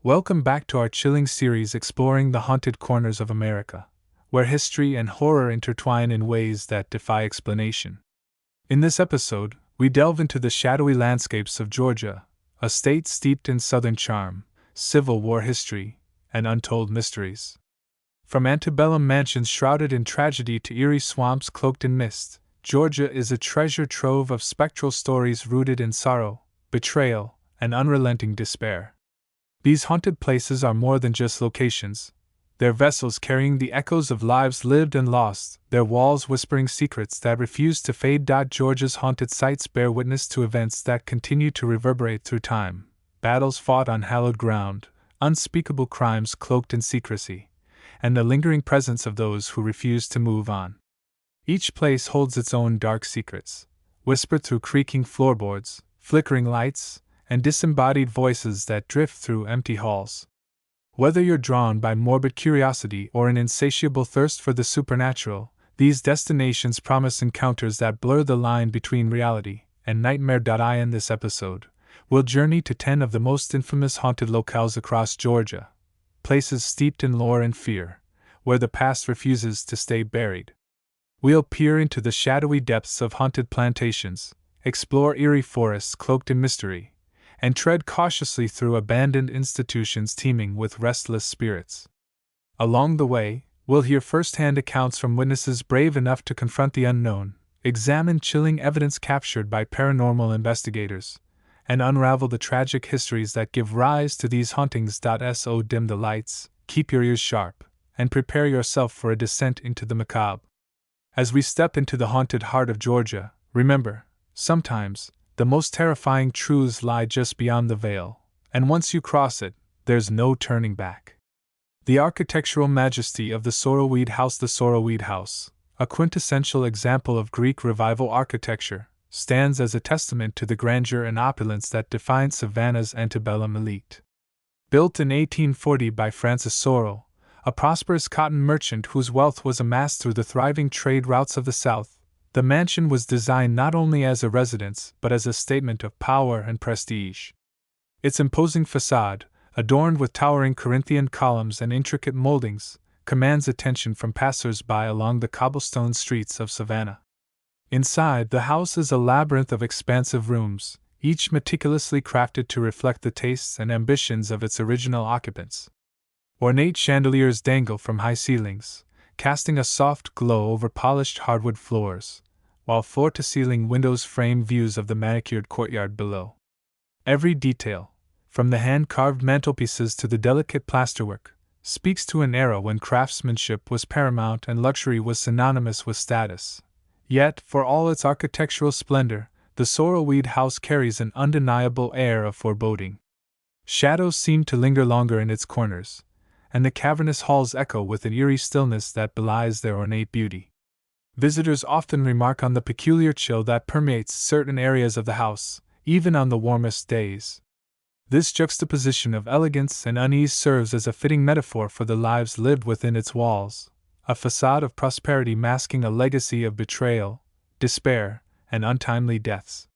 Welcome back to our chilling series exploring the haunted corners of America, where history and horror intertwine in ways that defy explanation. In this episode, we delve into the shadowy landscapes of Georgia, a state steeped in Southern charm, Civil War history, and untold mysteries. From antebellum mansions shrouded in tragedy to eerie swamps cloaked in mist, Georgia is a treasure trove of spectral stories rooted in sorrow, betrayal, and unrelenting despair. These haunted places are more than just locations. They're vessels carrying the echoes of lives lived and lost, their walls whispering secrets that refuse to fade. Georgia's haunted sites bear witness to events that continue to reverberate through time, battles fought on hallowed ground, unspeakable crimes cloaked in secrecy, and the lingering presence of those who refuse to move on. Each place holds its own dark secrets, whispered through creaking floorboards, flickering lights, and disembodied voices that drift through empty halls. Whether you're drawn by morbid curiosity or an insatiable thirst for the supernatural, these destinations promise encounters that blur the line between reality and nightmare. In this episode, we'll journey to 10 of the most infamous haunted locales across Georgia, places steeped in lore and fear, where the past refuses to stay buried. We'll peer into the shadowy depths of haunted plantations, explore eerie forests cloaked in mystery, and tread cautiously through abandoned institutions teeming with restless spirits. Along the way, we'll hear first-hand accounts from witnesses brave enough to confront the unknown, examine chilling evidence captured by paranormal investigators, and unravel the tragic histories that give rise to these hauntings. So dim the lights, keep your ears sharp, and prepare yourself for a descent into the macabre. As we step into the haunted heart of Georgia, remember, sometimes, the most terrifying truths lie just beyond the veil, and once you cross it, there's no turning back. The architectural majesty of the Sorrowweed House. The Sorrowweed House, a quintessential example of Greek Revival architecture, stands as a testament to the grandeur and opulence that defined Savannah's antebellum elite. Built in 1840 by Francis Sorrel, a prosperous cotton merchant whose wealth was amassed through the thriving trade routes of the South, the mansion was designed not only as a residence but as a statement of power and prestige. Its imposing facade, adorned with towering Corinthian columns and intricate moldings, commands attention from passers-by along the cobblestone streets of Savannah. Inside, the house is a labyrinth of expansive rooms, each meticulously crafted to reflect the tastes and ambitions of its original occupants. Ornate chandeliers dangle from high ceilings, casting a soft glow over polished hardwood floors, while floor-to-ceiling windows frame views of the manicured courtyard below. Every detail, from the hand-carved mantelpieces to the delicate plasterwork, speaks to an era when craftsmanship was paramount and luxury was synonymous with status. Yet, for all its architectural splendor, the Sorrowweed House carries an undeniable air of foreboding. Shadows seem to linger longer in its corners, and the cavernous halls echo with an eerie stillness that belies their ornate beauty. Visitors often remark on the peculiar chill that permeates certain areas of the house, even on the warmest days. This juxtaposition of elegance and unease serves as a fitting metaphor for the lives lived within its walls, a facade of prosperity masking a legacy of betrayal, despair, and untimely deaths.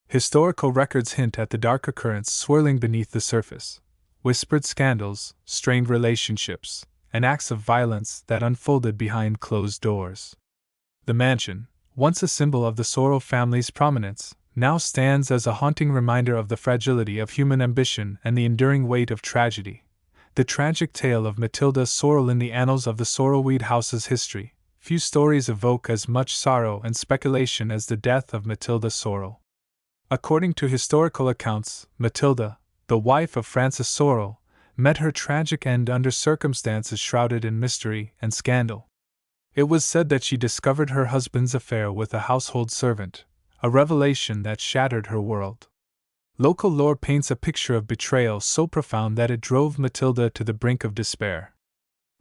Historical records hint at the darker currents swirling beneath the surface, whispered scandals, strained relationships, and acts of violence that unfolded behind closed doors. The mansion, once a symbol of the Sorrel family's prominence, now stands as a haunting reminder of the fragility of human ambition and the enduring weight of tragedy. The tragic tale of Matilda Sorrel in the annals of the Sorrowweed House's history. Few stories evoke as much sorrow and speculation as the death of Matilda Sorrel. According to historical accounts, Matilda, the wife of Francis Sorrel, met her tragic end under circumstances shrouded in mystery and scandal. It was said that she discovered her husband's affair with a household servant, a revelation that shattered her world. Local lore paints a picture of betrayal so profound that it drove Matilda to the brink of despair.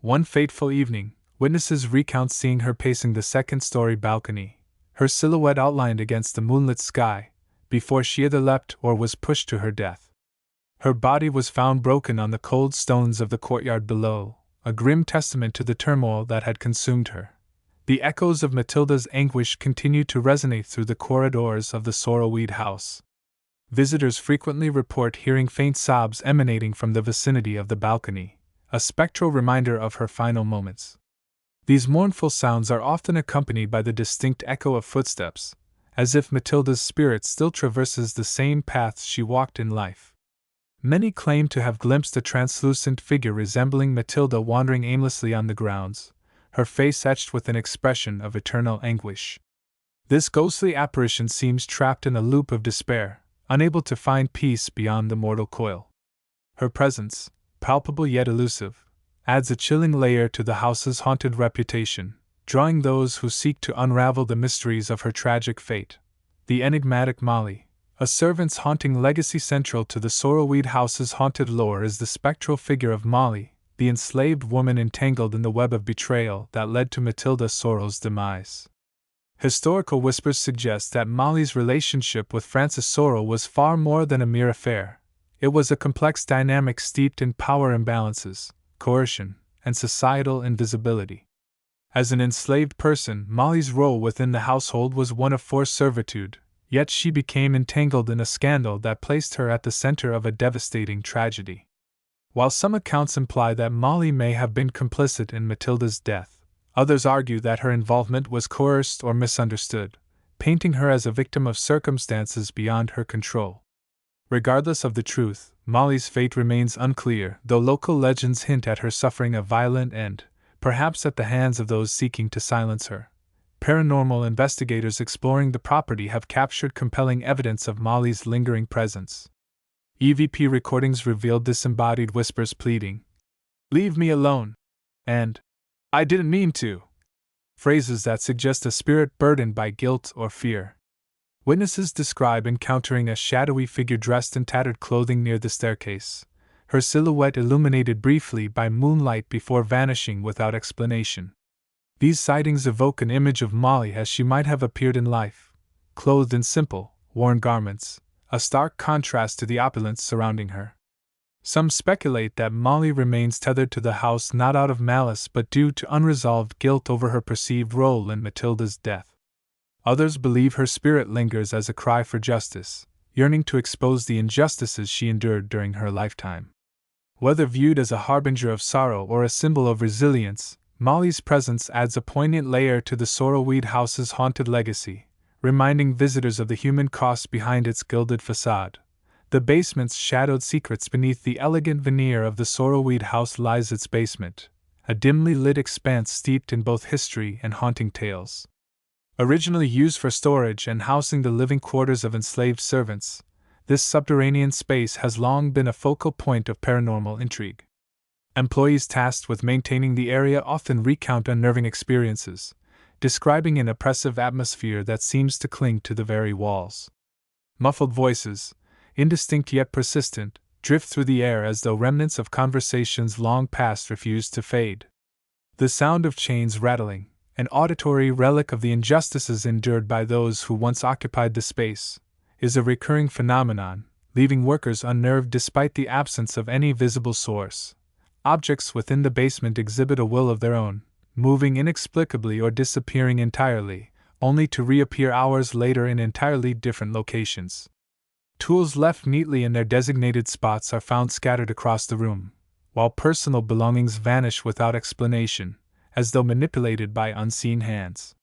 One fateful evening, witnesses recount seeing her pacing the second-story balcony, her silhouette outlined against the moonlit sky, before she either leapt or was pushed to her death. Her body was found broken on the cold stones of the courtyard below, a grim testament to the turmoil that had consumed her. The echoes of Matilda's anguish continued to resonate through the corridors of the Sorrowweed House. Visitors frequently report hearing faint sobs emanating from the vicinity of the balcony, a spectral reminder of her final moments. These mournful sounds are often accompanied by the distinct echo of footsteps, as if Matilda's spirit still traverses the same paths she walked in life. Many claim to have glimpsed a translucent figure resembling Matilda wandering aimlessly on the grounds, her face etched with an expression of eternal anguish. This ghostly apparition seems trapped in a loop of despair, unable to find peace beyond the mortal coil. Her presence, palpable yet elusive, adds a chilling layer to the house's haunted reputation, drawing those who seek to unravel the mysteries of her tragic fate. The enigmatic Molly, a servant's haunting legacy central to the Sorrelweed house's haunted lore, is the spectral figure of Molly, the enslaved woman entangled in the web of betrayal that led to Matilda Sorrel's demise. Historical whispers suggest that Molly's relationship with Francis Sorrel was far more than a mere affair. It was a complex dynamic steeped in power imbalances, coercion, and societal invisibility. As an enslaved person, Molly's role within the household was one of forced servitude, yet she became entangled in a scandal that placed her at the center of a devastating tragedy. While some accounts imply that Molly may have been complicit in Matilda's death, others argue that her involvement was coerced or misunderstood, painting her as a victim of circumstances beyond her control. Regardless of the truth, Molly's fate remains unclear, though local legends hint at her suffering a violent end, perhaps at the hands of those seeking to silence her. Paranormal investigators exploring the property have captured compelling evidence of Molly's lingering presence. EVP recordings revealed disembodied whispers pleading, "Leave me alone," and "I didn't mean to," phrases that suggest a spirit burdened by guilt or fear. Witnesses describe encountering a shadowy figure dressed in tattered clothing near the staircase, her silhouette illuminated briefly by moonlight before vanishing without explanation. These sightings evoke an image of Molly as she might have appeared in life, clothed in simple, worn garments, a stark contrast to the opulence surrounding her. Some speculate that Molly remains tethered to the house not out of malice but due to unresolved guilt over her perceived role in Matilda's death. Others believe her spirit lingers as a cry for justice, yearning to expose the injustices she endured during her lifetime. Whether viewed as a harbinger of sorrow or a symbol of resilience, Molly's presence adds a poignant layer to the Sorrelweed house's haunted legacy, reminding visitors of the human cost behind its gilded facade. The basement's shadowed secrets. Beneath the elegant veneer of the Sorrelweed house lies its basement, a dimly lit expanse steeped in both history and haunting tales. Originally used for storage and housing the living quarters of enslaved servants, this subterranean space has long been a focal point of paranormal intrigue. Employees tasked with maintaining the area often recount unnerving experiences, describing an oppressive atmosphere that seems to cling to the very walls. Muffled voices, indistinct yet persistent, drift through the air as though remnants of conversations long past refuse to fade. The sound of chains rattling, an auditory relic of the injustices endured by those who once occupied the space, is a recurring phenomenon, leaving workers unnerved despite the absence of any visible source. Objects within the basement exhibit a will of their own, moving inexplicably or disappearing entirely, only to reappear hours later in entirely different locations. Tools left neatly in their designated spots are found scattered across the room, while personal belongings vanish without explanation, as though manipulated by unseen hands.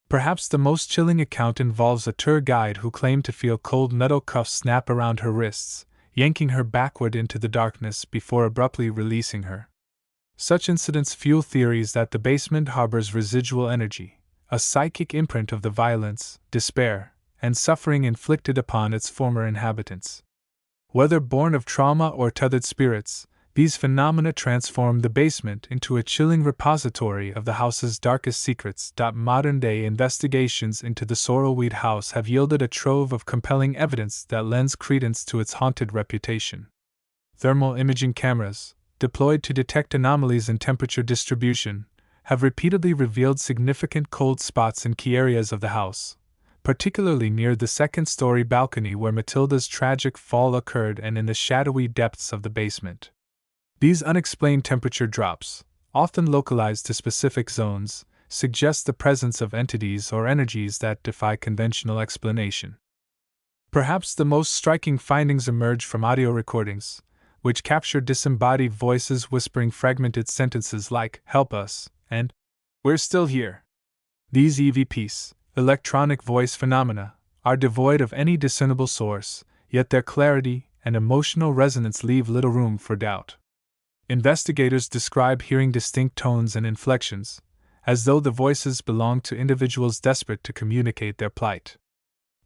Perhaps the most chilling account involves a tour guide who claimed to feel cold metal cuffs snap around her wrists, yanking her backward into the darkness before abruptly releasing her. Such incidents fuel theories that the basement harbors residual energy, a psychic imprint of the violence, despair, and suffering inflicted upon its former inhabitants. Whether born of trauma or tethered spirits, these phenomena transform the basement into a chilling repository of the house's darkest secrets. Modern-day investigations into the Sorrelweed house have yielded a trove of compelling evidence that lends credence to its haunted reputation. Thermal imaging cameras, deployed to detect anomalies in temperature distribution, have repeatedly revealed significant cold spots in key areas of the house, particularly near the second-story balcony where Matilda's tragic fall occurred and in the shadowy depths of the basement. These unexplained temperature drops, often localized to specific zones, suggest the presence of entities or energies that defy conventional explanation. Perhaps the most striking findings emerge from audio recordings, which capture disembodied voices whispering fragmented sentences like, "Help us," and "We're still here." These EVPs, electronic voice phenomena, are devoid of any discernible source, yet their clarity and emotional resonance leave little room for doubt. Investigators describe hearing distinct tones and inflections, as though the voices belonged to individuals desperate to communicate their plight.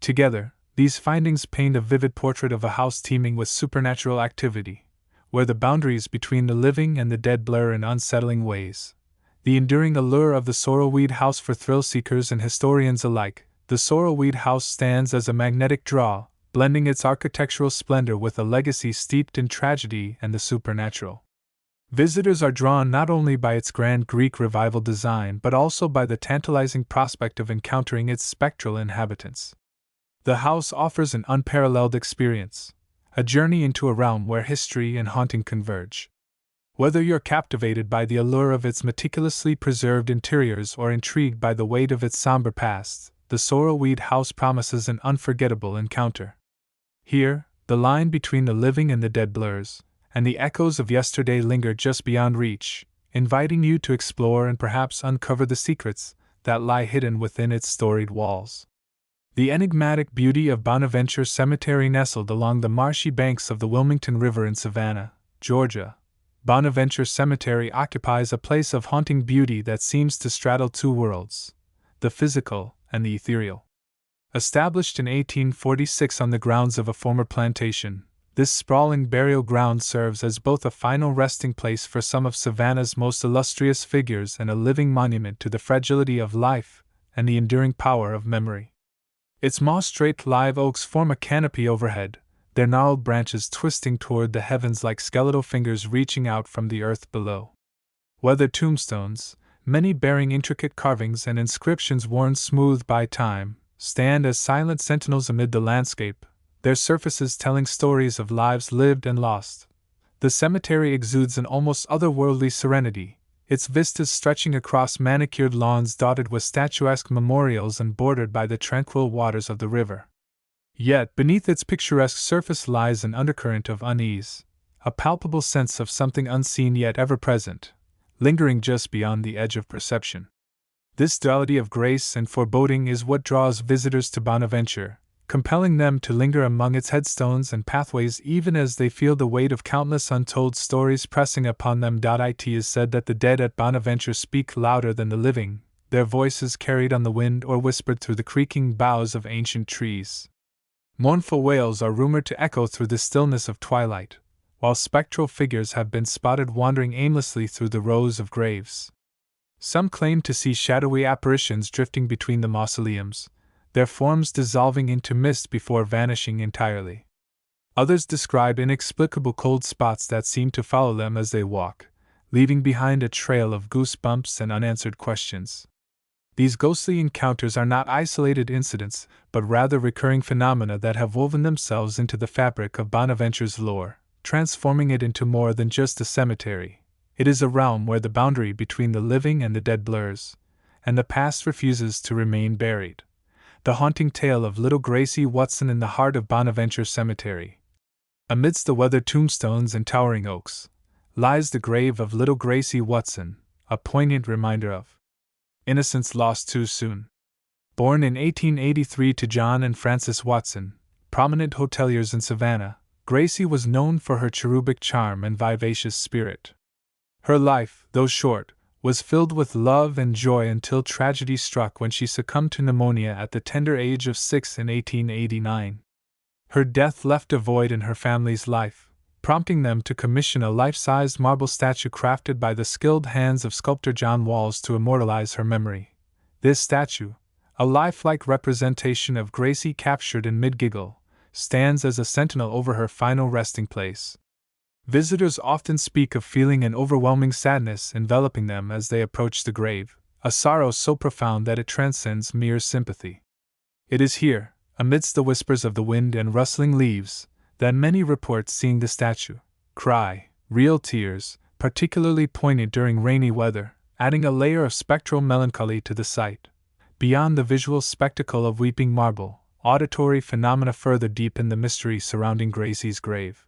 Together, these findings paint a vivid portrait of a house teeming with supernatural activity, where the boundaries between the living and the dead blur in unsettling ways. The enduring allure of the Sorrelweed House for thrill-seekers and historians alike, the Sorrelweed House stands as a magnetic draw, blending its architectural splendor with a legacy steeped in tragedy and the supernatural. Visitors are drawn not only by its grand Greek Revival design but also by the tantalizing prospect of encountering its spectral inhabitants. The house offers an unparalleled experience, a journey into a realm where history and haunting converge. Whether you're captivated by the allure of its meticulously preserved interiors or intrigued by the weight of its somber past, the Sorrelweed House promises an unforgettable encounter. Here, the line between the living and the dead blurs, and the echoes of yesterday linger just beyond reach, inviting you to explore and perhaps uncover the secrets that lie hidden within its storied walls. The enigmatic beauty of Bonaventure Cemetery, nestled along the marshy banks of the Wilmington River in Savannah, Georgia, Bonaventure Cemetery occupies a place of haunting beauty that seems to straddle two worlds, the physical and the ethereal. Established in 1846 on the grounds of a former plantation, this sprawling burial ground serves as both a final resting place for some of Savannah's most illustrious figures and a living monument to the fragility of life and the enduring power of memory. Its moss-draped live oaks form a canopy overhead, their gnarled branches twisting toward the heavens like skeletal fingers reaching out from the earth below. Weathered tombstones, many bearing intricate carvings and inscriptions worn smooth by time, stand as silent sentinels amid the landscape, their surfaces telling stories of lives lived and lost. The cemetery exudes an almost otherworldly serenity, its vistas stretching across manicured lawns dotted with statuesque memorials and bordered by the tranquil waters of the river. Yet beneath its picturesque surface lies an undercurrent of unease, a palpable sense of something unseen yet ever-present, lingering just beyond the edge of perception. This duality of grace and foreboding is what draws visitors to Bonaventure, compelling them to linger among its headstones and pathways even as they feel the weight of countless untold stories pressing upon them. It is said that the dead at Bonaventure speak louder than the living, their voices carried on the wind or whispered through the creaking boughs of ancient trees. Mournful wails are rumored to echo through the stillness of twilight, while spectral figures have been spotted wandering aimlessly through the rows of graves. Some claim to see shadowy apparitions drifting between the mausoleums, their forms dissolving into mist before vanishing entirely. Others describe inexplicable cold spots that seem to follow them as they walk, leaving behind a trail of goosebumps and unanswered questions. These ghostly encounters are not isolated incidents, but rather recurring phenomena that have woven themselves into the fabric of Bonaventure's lore, transforming it into more than just a cemetery. It is a realm where the boundary between the living and the dead blurs, and the past refuses to remain buried. The haunting tale of little Gracie Watson in the heart of Bonaventure Cemetery. Amidst the weathered tombstones and towering oaks, lies the grave of little Gracie Watson, a poignant reminder of innocence lost too soon. Born in 1883 to John and Frances Watson, prominent hoteliers in Savannah, Gracie was known for her cherubic charm and vivacious spirit. Her life, though short, was filled with love and joy until tragedy struck when she succumbed to pneumonia at the tender age of 6 in 1889. Her death left a void in her family's life, prompting them to commission a life-sized marble statue crafted by the skilled hands of sculptor John Walls to immortalize her memory. This statue, a lifelike representation of Gracie captured in mid-giggle, stands as a sentinel over her final resting place. Visitors often speak of feeling an overwhelming sadness enveloping them as they approach the grave, a sorrow so profound that it transcends mere sympathy. It is here, amidst the whispers of the wind and rustling leaves, that many report seeing the statue cry, real tears, particularly poignant during rainy weather, adding a layer of spectral melancholy to the sight. Beyond the visual spectacle of weeping marble, auditory phenomena further deepen the mystery surrounding Gracie's grave.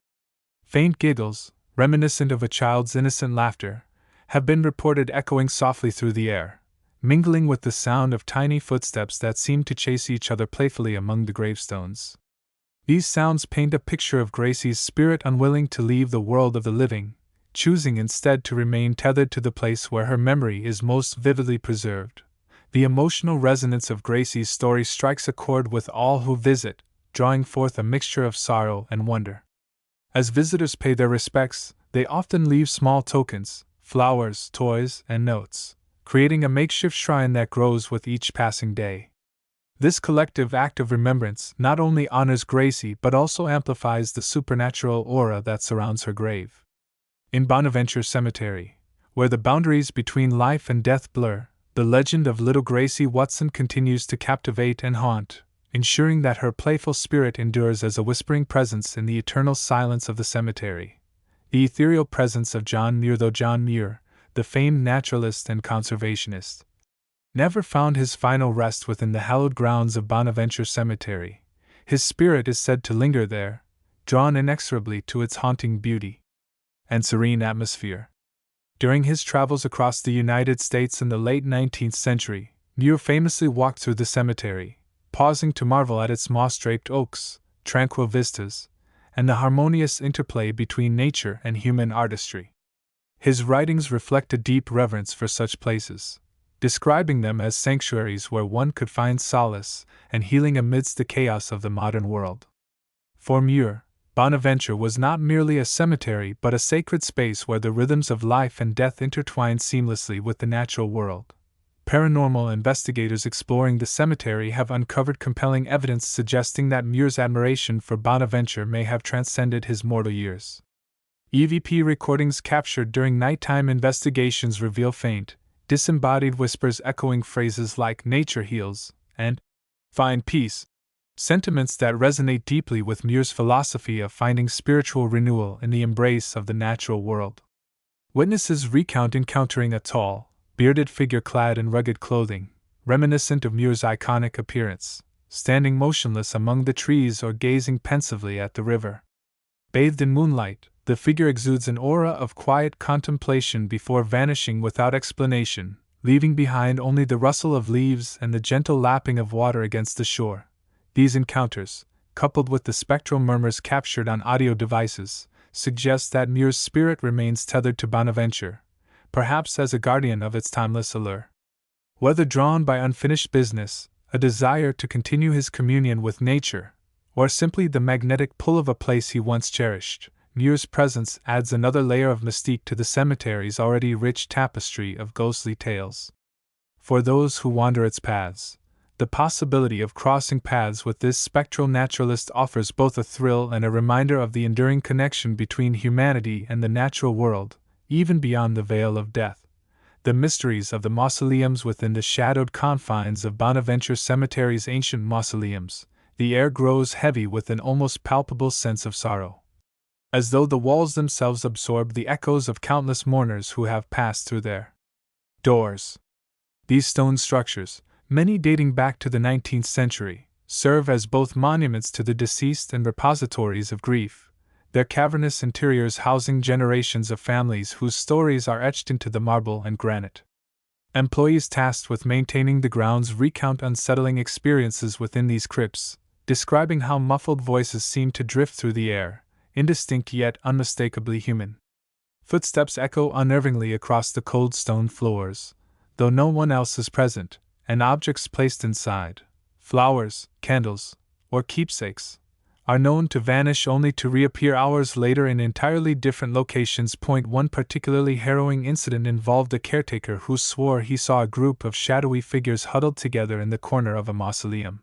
Faint giggles, reminiscent of a child's innocent laughter, have been reported echoing softly through the air, mingling with the sound of tiny footsteps that seem to chase each other playfully among the gravestones. These sounds paint a picture of Gracie's spirit unwilling to leave the world of the living, choosing instead to remain tethered to the place where her memory is most vividly preserved. The emotional resonance of Gracie's story strikes a chord with all who visit, drawing forth a mixture of sorrow and wonder. As visitors pay their respects, they often leave small tokens, flowers, toys, and notes, creating a makeshift shrine that grows with each passing day. This collective act of remembrance not only honors Gracie but also amplifies the supernatural aura that surrounds her grave. In Bonaventure Cemetery, where the boundaries between life and death blur, the legend of little Gracie Watson continues to captivate and haunt, ensuring that her playful spirit endures as a whispering presence in the eternal silence of the cemetery. The ethereal presence of John Muir. Though John Muir, the famed naturalist and conservationist, never found his final rest within the hallowed grounds of Bonaventure Cemetery, his spirit is said to linger there, drawn inexorably to its haunting beauty and serene atmosphere. During his travels across the United States in the late 19th century, Muir famously walked through the cemetery, pausing to marvel at its moss-draped oaks, tranquil vistas, and the harmonious interplay between nature and human artistry. His writings reflect a deep reverence for such places, describing them as sanctuaries where one could find solace and healing amidst the chaos of the modern world. For Muir, Bonaventure was not merely a cemetery but a sacred space where the rhythms of life and death intertwined seamlessly with the natural world. Paranormal investigators exploring the cemetery have uncovered compelling evidence suggesting that Muir's admiration for Bonaventure may have transcended his mortal years. EVP recordings captured during nighttime investigations reveal faint, disembodied whispers echoing phrases like "nature heals" and "find peace," sentiments that resonate deeply with Muir's philosophy of finding spiritual renewal in the embrace of the natural world. Witnesses recount encountering a tall, bearded figure clad in rugged clothing, reminiscent of Muir's iconic appearance, standing motionless among the trees or gazing pensively at the river. Bathed in moonlight, the figure exudes an aura of quiet contemplation before vanishing without explanation, leaving behind only the rustle of leaves and the gentle lapping of water against the shore. These encounters, coupled with the spectral murmurs captured on audio devices, suggest that Muir's spirit remains tethered to Bonaventure, perhaps as a guardian of its timeless allure. Whether drawn by unfinished business, a desire to continue his communion with nature, or simply the magnetic pull of a place he once cherished, Muir's presence adds another layer of mystique to the cemetery's already rich tapestry of ghostly tales. For those who wander its paths, the possibility of crossing paths with this spectral naturalist offers both a thrill and a reminder of the enduring connection between humanity and the natural world, even beyond the veil of death. The mysteries of the mausoleums within the shadowed confines of Bonaventure Cemetery's ancient mausoleums, the air grows heavy with an almost palpable sense of sorrow, as though the walls themselves absorb the echoes of countless mourners who have passed through their doors. These stone structures, many dating back to the 19th century, serve as both monuments to the deceased and repositories of grief, their cavernous interiors housing generations of families whose stories are etched into the marble and granite. Employees tasked with maintaining the grounds recount unsettling experiences within these crypts, describing how muffled voices seem to drift through the air, indistinct yet unmistakably human. Footsteps echo unnervingly across the cold stone floors, though no one else is present, and objects placed inside, flowers, candles, or keepsakes, are known to vanish only to reappear hours later in entirely different locations. One particularly harrowing incident involved a caretaker who swore he saw a group of shadowy figures huddled together in the corner of a mausoleum.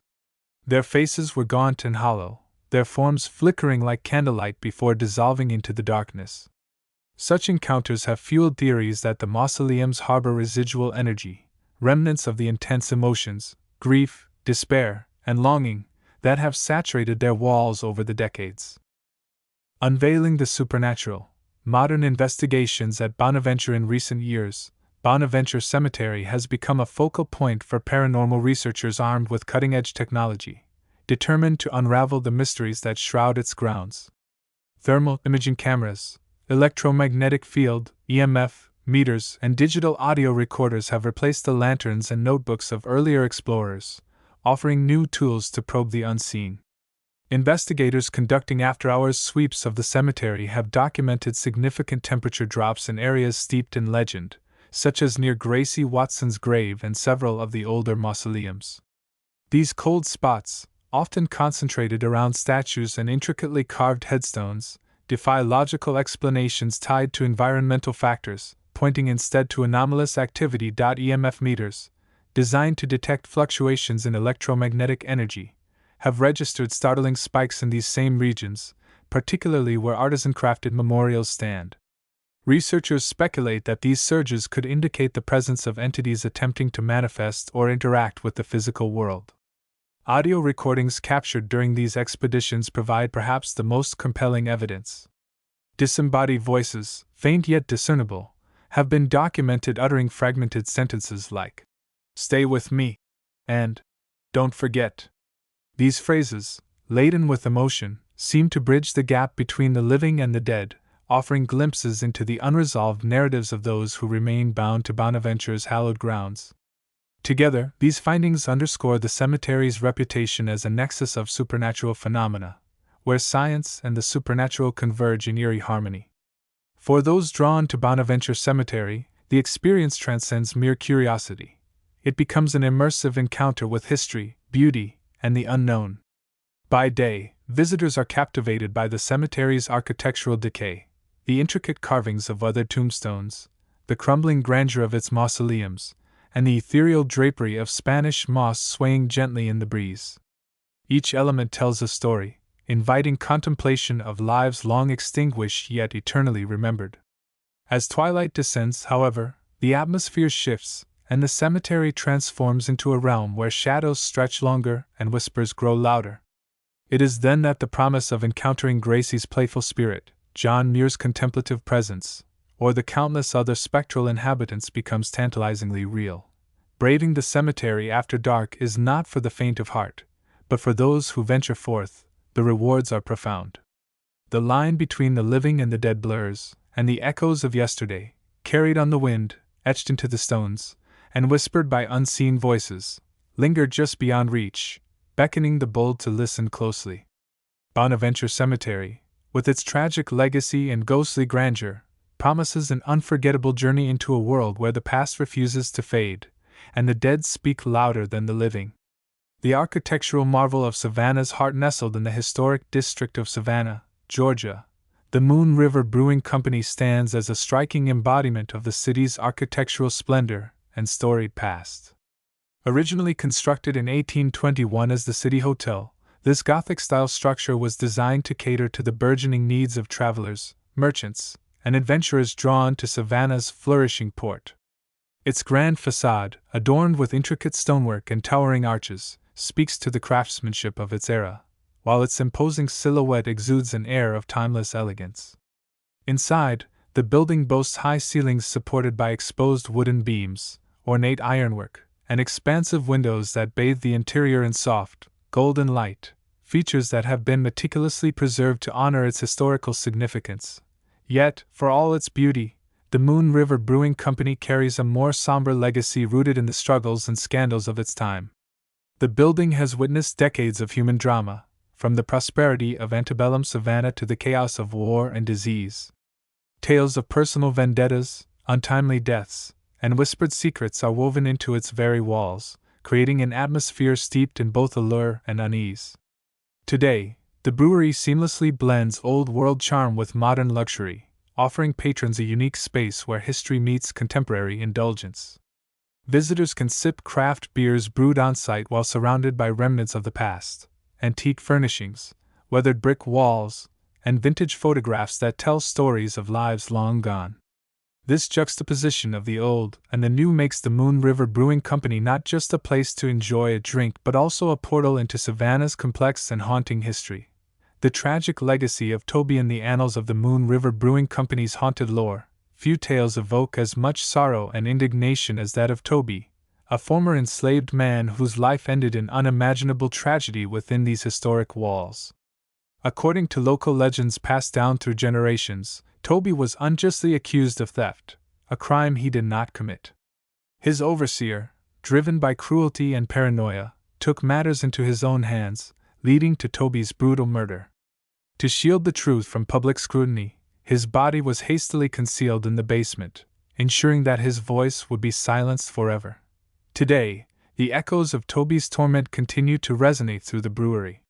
Their faces were gaunt and hollow, their forms flickering like candlelight before dissolving into the darkness. Such encounters have fueled theories that the mausoleums harbor residual energy, remnants of the intense emotions, grief, despair, and longing that have saturated their walls over the decades. Unveiling the supernatural. Modern investigations at Bonaventure. In recent years, Bonaventure Cemetery has become a focal point for paranormal researchers armed with cutting-edge technology, determined to unravel the mysteries that shroud its grounds. Thermal imaging cameras, electromagnetic field, EMF, meters, and digital audio recorders have replaced the lanterns and notebooks of earlier explorers, offering new tools to probe the unseen. Investigators conducting after-hours sweeps of the cemetery have documented significant temperature drops in areas steeped in legend, such as near Gracie Watson's grave and several of the older mausoleums. These cold spots, often concentrated around statues and intricately carved headstones, defy logical explanations tied to environmental factors, pointing instead to anomalous activity. EMF meters, designed to detect fluctuations in electromagnetic energy, have registered startling spikes in these same regions, particularly where artisan-crafted memorials stand. Researchers speculate that these surges could indicate the presence of entities attempting to manifest or interact with the physical world. Audio recordings captured during these expeditions provide perhaps the most compelling evidence. Disembodied voices, faint yet discernible, have been documented uttering fragmented sentences like, "Stay with me," and "Don't forget." These phrases, laden with emotion, seem to bridge the gap between the living and the dead, offering glimpses into the unresolved narratives of those who remain bound to Bonaventure's hallowed grounds. Together, these findings underscore the cemetery's reputation as a nexus of supernatural phenomena, where science and the supernatural converge in eerie harmony. For those drawn to Bonaventure Cemetery, the experience transcends mere curiosity. It becomes an immersive encounter with history, beauty, and the unknown. By day, visitors are captivated by the cemetery's architectural decay, the intricate carvings of weathered tombstones, the crumbling grandeur of its mausoleums, and the ethereal drapery of Spanish moss swaying gently in the breeze. Each element tells a story, inviting contemplation of lives long extinguished yet eternally remembered. As twilight descends, however, the atmosphere shifts, and the cemetery transforms into a realm where shadows stretch longer and whispers grow louder. It is then that the promise of encountering Gracie's playful spirit, John Muir's contemplative presence, or the countless other spectral inhabitants becomes tantalizingly real. Braving the cemetery after dark is not for the faint of heart, but for those who venture forth, the rewards are profound. The line between the living and the dead blurs, and the echoes of yesterday, carried on the wind, etched into the stones, and whispered by unseen voices, linger just beyond reach, beckoning the bold to listen closely. Bonaventure Cemetery, with its tragic legacy and ghostly grandeur, promises an unforgettable journey into a world where the past refuses to fade, and the dead speak louder than the living. The architectural marvel of Savannah's heart, nestled in the historic district of Savannah, Georgia, the Moon River Brewing Company stands as a striking embodiment of the city's architectural splendor and storied past. Originally constructed in 1821 as the City Hotel, this Gothic-style structure was designed to cater to the burgeoning needs of travelers, merchants, and adventurers drawn to Savannah's flourishing port. Its grand facade, adorned with intricate stonework and towering arches, speaks to the craftsmanship of its era, while its imposing silhouette exudes an air of timeless elegance. Inside, the building boasts high ceilings supported by exposed wooden beams, ornate ironwork, and expansive windows that bathe the interior in soft, golden light, features that have been meticulously preserved to honor its historical significance. Yet, for all its beauty, the Moon River Brewing Company carries a more somber legacy rooted in the struggles and scandals of its time. The building has witnessed decades of human drama, from the prosperity of antebellum Savannah to the chaos of war and disease. Tales of personal vendettas, untimely deaths, and whispered secrets are woven into its very walls, creating an atmosphere steeped in both allure and unease. Today, the brewery seamlessly blends old-world charm with modern luxury, offering patrons a unique space where history meets contemporary indulgence. Visitors can sip craft beers brewed on-site while surrounded by remnants of the past, antique furnishings, weathered brick walls, and vintage photographs that tell stories of lives long gone. This juxtaposition of the old and the new makes the Moon River Brewing Company not just a place to enjoy a drink but also a portal into Savannah's complex and haunting history. The tragic legacy of Toby in the annals of the Moon River Brewing Company's haunted lore. Few tales evoke as much sorrow and indignation as that of Toby, a former enslaved man whose life ended in unimaginable tragedy within these historic walls. According to local legends passed down through generations, Toby was unjustly accused of theft, a crime he did not commit. His overseer, driven by cruelty and paranoia, took matters into his own hands, leading to Toby's brutal murder. To shield the truth from public scrutiny, his body was hastily concealed in the basement, ensuring that his voice would be silenced forever. Today, the echoes of Toby's torment continue to resonate through the brewery.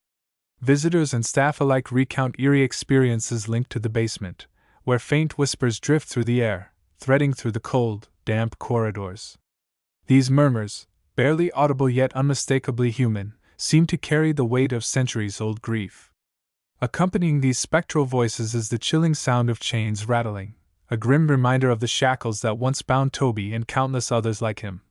Visitors and staff alike recount eerie experiences linked to the basement, where faint whispers drift through the air, threading through the cold, damp corridors. These murmurs, barely audible yet unmistakably human, seem to carry the weight of centuries-old grief. Accompanying these spectral voices is the chilling sound of chains rattling, a grim reminder of the shackles that once bound Toby and countless others like him.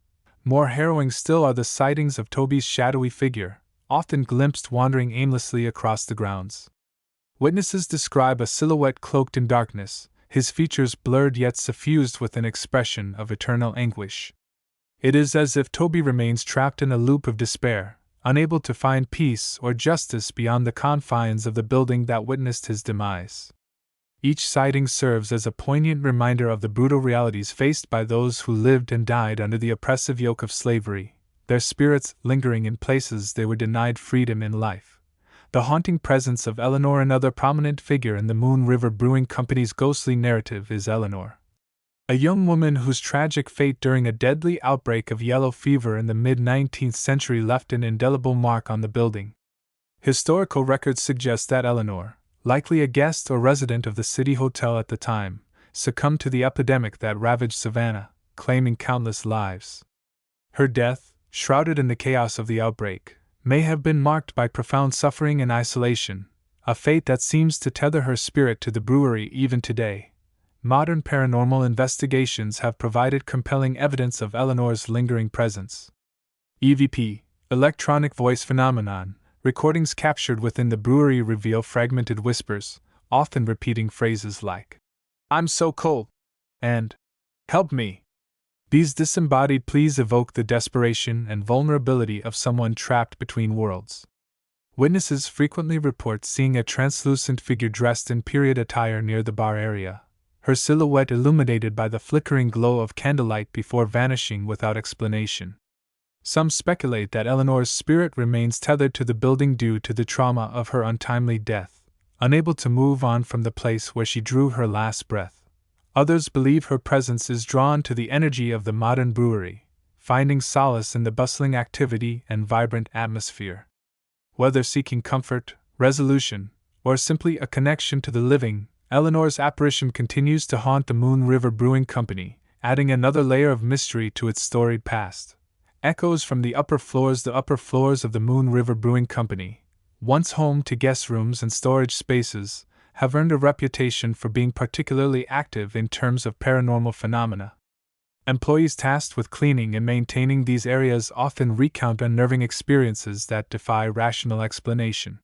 More harrowing still are the sightings of Toby's shadowy figure, often glimpsed wandering aimlessly across the grounds. Witnesses describe a silhouette cloaked in darkness, his features blurred yet suffused with an expression of eternal anguish. It is as if Toby remains trapped in a loop of despair, unable to find peace or justice beyond the confines of the building that witnessed his demise. Each sighting serves as a poignant reminder of the brutal realities faced by those who lived and died under the oppressive yoke of slavery, their spirits lingering in places they were denied freedom in life. The haunting presence of Eleanor, another prominent figure in the Moon River Brewing Company's ghostly narrative, is Eleanor, a young woman whose tragic fate during a deadly outbreak of yellow fever in the mid-19th century left an indelible mark on the building. Historical records suggest that Eleanor, likely a guest or resident of the city hotel at the time, succumbed to the epidemic that ravaged Savannah, claiming countless lives. Her death, shrouded in the chaos of the outbreak, may have been marked by profound suffering and isolation, a fate that seems to tether her spirit to the brewery even today. Modern paranormal investigations have provided compelling evidence of Eleanor's lingering presence. EVP, electronic voice phenomenon, recordings captured within the brewery reveal fragmented whispers, often repeating phrases like, "I'm so cold," and "Help me." These disembodied pleas evoke the desperation and vulnerability of someone trapped between worlds. Witnesses frequently report seeing a translucent figure dressed in period attire near the bar area, her silhouette illuminated by the flickering glow of candlelight before vanishing without explanation. Some speculate that Eleanor's spirit remains tethered to the building due to the trauma of her untimely death, unable to move on from the place where she drew her last breath. Others believe her presence is drawn to the energy of the modern brewery, finding solace in the bustling activity and vibrant atmosphere. Whether seeking comfort, resolution, or simply a connection to the living, Eleanor's apparition continues to haunt the Moon River Brewing Company, adding another layer of mystery to its storied past. Echoes from the upper floors of the Moon River Brewing Company, once home to guest rooms and storage spaces, have earned a reputation for being particularly active in terms of paranormal phenomena. Employees tasked with cleaning and maintaining these areas often recount unnerving experiences that defy rational explanation.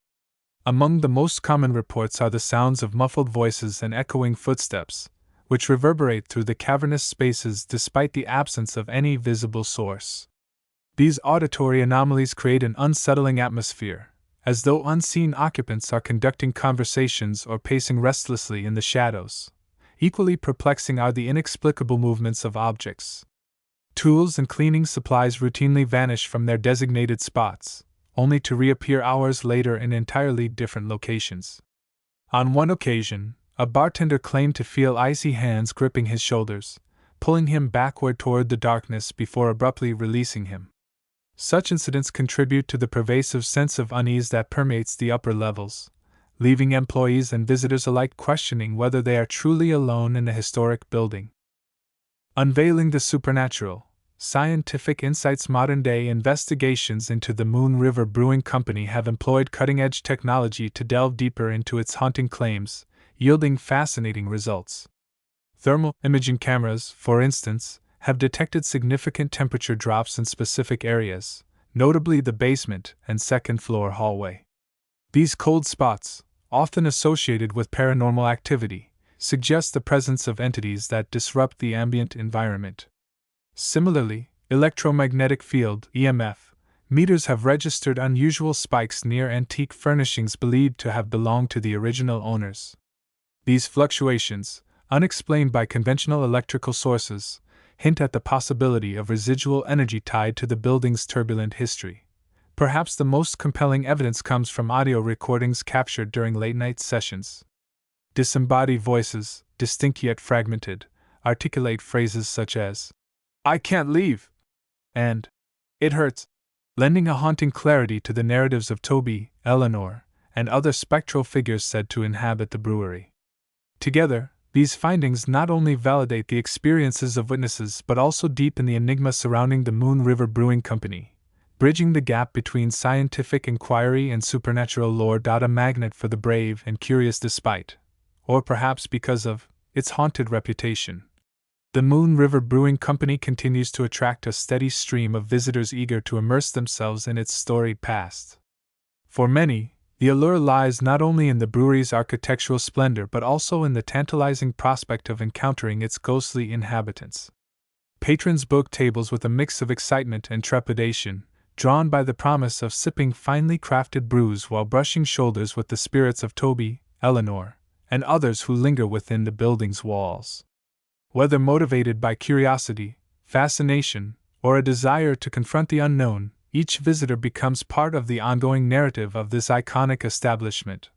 Among the most common reports are the sounds of muffled voices and echoing footsteps, which reverberate through the cavernous spaces despite the absence of any visible source. These auditory anomalies create an unsettling atmosphere, as though unseen occupants are conducting conversations or pacing restlessly in the shadows. Equally perplexing are the inexplicable movements of objects. Tools and cleaning supplies routinely vanish from their designated spots, only to reappear hours later in entirely different locations. On one occasion, a bartender claimed to feel icy hands gripping his shoulders, pulling him backward toward the darkness before abruptly releasing him. Such incidents contribute to the pervasive sense of unease that permeates the upper levels, leaving employees and visitors alike questioning whether they are truly alone in the historic building. Unveiling the supernatural, scientific insights. Modern-day investigations into the Moon River Brewing Company have employed cutting-edge technology to delve deeper into its haunting claims, yielding fascinating results. Thermal imaging cameras, for instance, have detected significant temperature drops in specific areas, notably the basement and second-floor hallway. These cold spots, often associated with paranormal activity, suggest the presence of entities that disrupt the ambient environment. Similarly, Electromagnetic field (EMF) meters have registered unusual spikes near antique furnishings believed to have belonged to the original owners. These fluctuations, unexplained by conventional electrical sources, hint at the possibility of residual energy tied to the building's turbulent history. Perhaps the most compelling evidence comes from audio recordings captured during late-night sessions. Disembodied voices, distinct yet fragmented, articulate phrases such as, "I can't leave," and "It hurts," lending a haunting clarity to the narratives of Toby, Eleanor, and other spectral figures said to inhabit the brewery. Together, these findings not only validate the experiences of witnesses but also deepen the enigma surrounding the Moon River Brewing Company, bridging the gap between scientific inquiry and supernatural lore. A magnet for the brave and curious despite, or perhaps because of, its haunted reputation. The Moon River Brewing Company continues to attract a steady stream of visitors eager to immerse themselves in its storied past. For many, the allure lies not only in the brewery's architectural splendor but also in the tantalizing prospect of encountering its ghostly inhabitants. Patrons book tables with a mix of excitement and trepidation, drawn by the promise of sipping finely crafted brews while brushing shoulders with the spirits of Toby, Eleanor, and others who linger within the building's walls. Whether motivated by curiosity, fascination, or a desire to confront the unknown, each visitor becomes part of the ongoing narrative of this iconic establishment.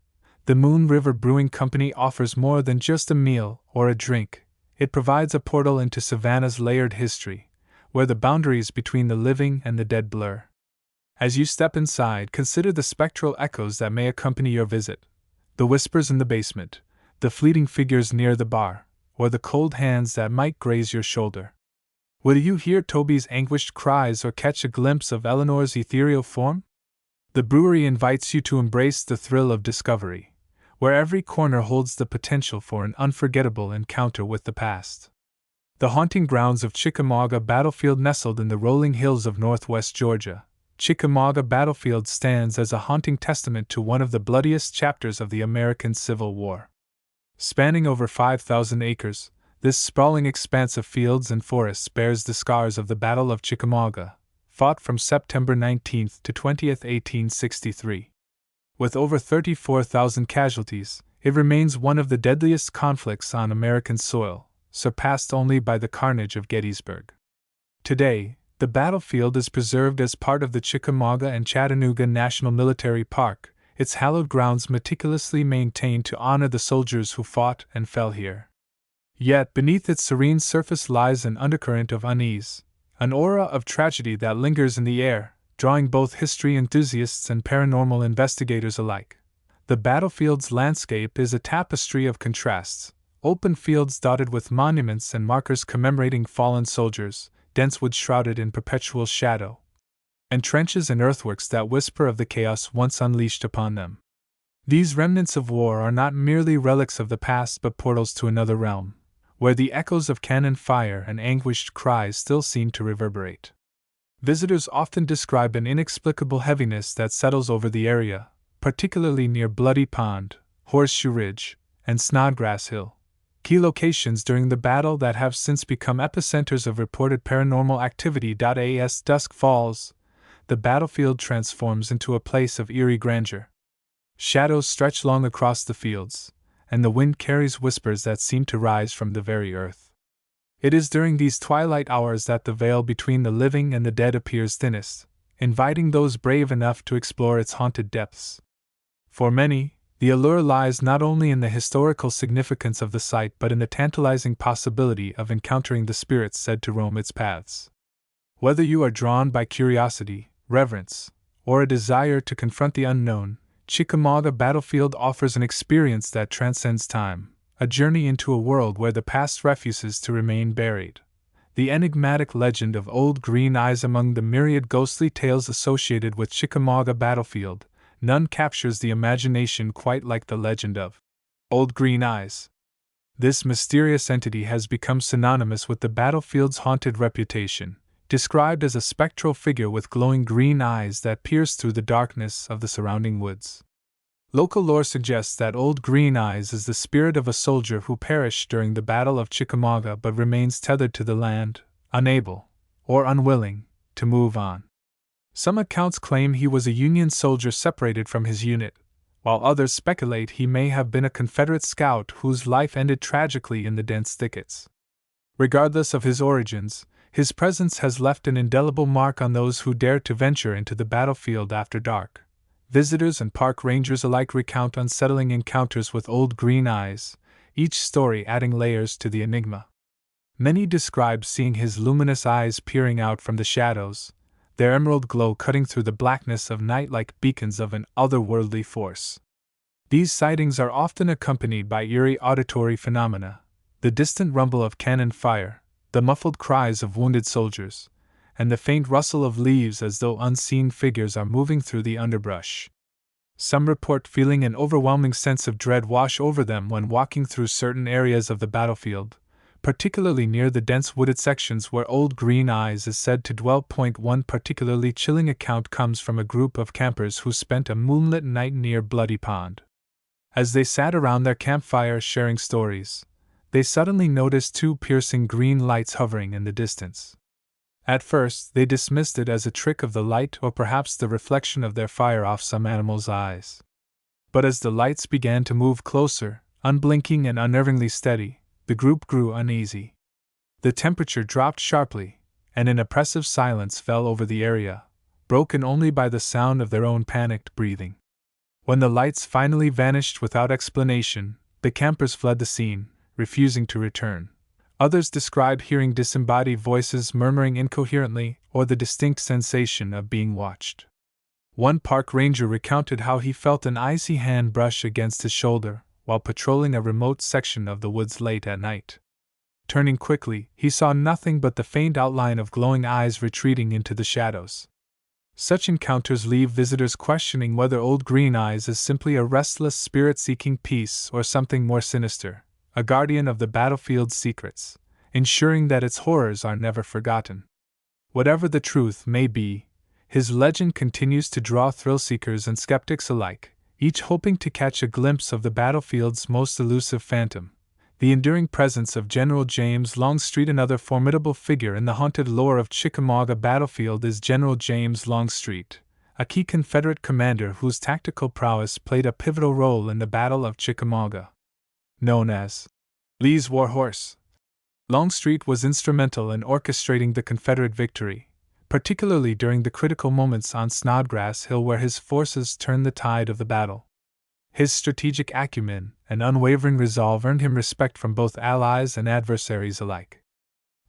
The Moon River Brewing Company offers more than just a meal or a drink. It provides a portal into Savannah's layered history, where the boundaries between the living and the dead blur. As you step inside, consider the spectral echoes that may accompany your visit: the whispers in the basement, the fleeting figures near the bar, or the cold hands that might graze your shoulder. Will you hear Toby's anguished cries or catch a glimpse of Eleanor's ethereal form? The brewery invites you to embrace the thrill of discovery, where every corner holds the potential for an unforgettable encounter with the past. The haunting grounds of Chickamauga Battlefield. Nestled in the rolling hills of northwest Georgia, Chickamauga Battlefield stands as a haunting testament to one of the bloodiest chapters of the American Civil War. Spanning over 5,000 acres, this sprawling expanse of fields and forests bears the scars of the Battle of Chickamauga, fought from September 19 to 20, 1863. With over 34,000 casualties, it remains one of the deadliest conflicts on American soil, surpassed only by the carnage of Gettysburg. Today, the battlefield is preserved as part of the Chickamauga and Chattanooga National Military Park, its hallowed grounds meticulously maintained to honor the soldiers who fought and fell here. Yet beneath its serene surface lies an undercurrent of unease, an aura of tragedy that lingers in the air, drawing both history enthusiasts and paranormal investigators alike. The battlefield's landscape is a tapestry of contrasts: open fields dotted with monuments and markers commemorating fallen soldiers, dense woods shrouded in perpetual shadow, and trenches and earthworks that whisper of the chaos once unleashed upon them. These remnants of war are not merely relics of the past but portals to another realm, where the echoes of cannon fire and anguished cries still seem to reverberate. Visitors often describe an inexplicable heaviness that settles over the area, particularly near Bloody Pond, Horseshoe Ridge, and Snodgrass Hill, key locations during the battle that have since become epicenters of reported paranormal activity. As dusk falls, the battlefield transforms into a place of eerie grandeur. Shadows stretch long across the fields, and the wind carries whispers that seem to rise from the very earth. It is during these twilight hours that the veil between the living and the dead appears thinnest, inviting those brave enough to explore its haunted depths. For many, the allure lies not only in the historical significance of the site but in the tantalizing possibility of encountering the spirits said to roam its paths. Whether you are drawn by curiosity, reverence, or a desire to confront the unknown, Chickamauga Battlefield offers an experience that transcends time, a journey into a world where the past refuses to remain buried. The enigmatic legend of Old Green Eyes. Among the myriad ghostly tales associated with Chickamauga Battlefield, none captures the imagination quite like the legend of Old Green Eyes. This mysterious entity has become synonymous with the battlefield's haunted reputation, described as a spectral figure with glowing green eyes that pierce through the darkness of the surrounding woods. Local lore suggests that Old Green Eyes is the spirit of a soldier who perished during the Battle of Chickamauga but remains tethered to the land, unable, or unwilling, to move on. Some accounts claim he was a Union soldier separated from his unit, while others speculate he may have been a Confederate scout whose life ended tragically in the dense thickets. Regardless of his origins, his presence has left an indelible mark on those who dare to venture into the battlefield after dark. Visitors and park rangers alike recount unsettling encounters with old green eyes, each story adding layers to the enigma. Many describe seeing his luminous eyes peering out from the shadows, their emerald glow cutting through the blackness of night like beacons of an otherworldly force. These sightings are often accompanied by eerie auditory phenomena, the distant rumble of cannon fire, the muffled cries of wounded soldiers, and the faint rustle of leaves as though unseen figures are moving through the underbrush. Some report feeling an overwhelming sense of dread wash over them when walking through certain areas of the battlefield, particularly near the dense wooded sections where Old Green Eyes is said to dwell. One particularly chilling account comes from a group of campers who spent a moonlit night near Bloody Pond. As they sat around their campfire sharing stories, they suddenly noticed two piercing green lights hovering in the distance. At first, they dismissed it as a trick of the light or perhaps the reflection of their fire off some animal's eyes. But as the lights began to move closer, unblinking and unnervingly steady, the group grew uneasy. The temperature dropped sharply, and an oppressive silence fell over the area, broken only by the sound of their own panicked breathing. When the lights finally vanished without explanation, the campers fled the scene, refusing to return. Others describe hearing disembodied voices murmuring incoherently or the distinct sensation of being watched. One park ranger recounted how he felt an icy hand brush against his shoulder while patrolling a remote section of the woods late at night. Turning quickly, he saw nothing but the faint outline of glowing eyes retreating into the shadows. Such encounters leave visitors questioning whether Old Green Eyes is simply a restless spirit seeking peace or something more sinister, a guardian of the battlefield's secrets, ensuring that its horrors are never forgotten. Whatever the truth may be, his legend continues to draw thrill-seekers and skeptics alike, each hoping to catch a glimpse of the battlefield's most elusive phantom, the enduring presence of General James Longstreet. Another formidable figure in the haunted lore of Chickamauga battlefield is General James Longstreet, a key Confederate commander whose tactical prowess played a pivotal role in the Battle of Chickamauga. Known as Lee's War Horse, Longstreet was instrumental in orchestrating the Confederate victory, particularly during the critical moments on Snodgrass Hill where his forces turned the tide of the battle. His strategic acumen and unwavering resolve earned him respect from both allies and adversaries alike.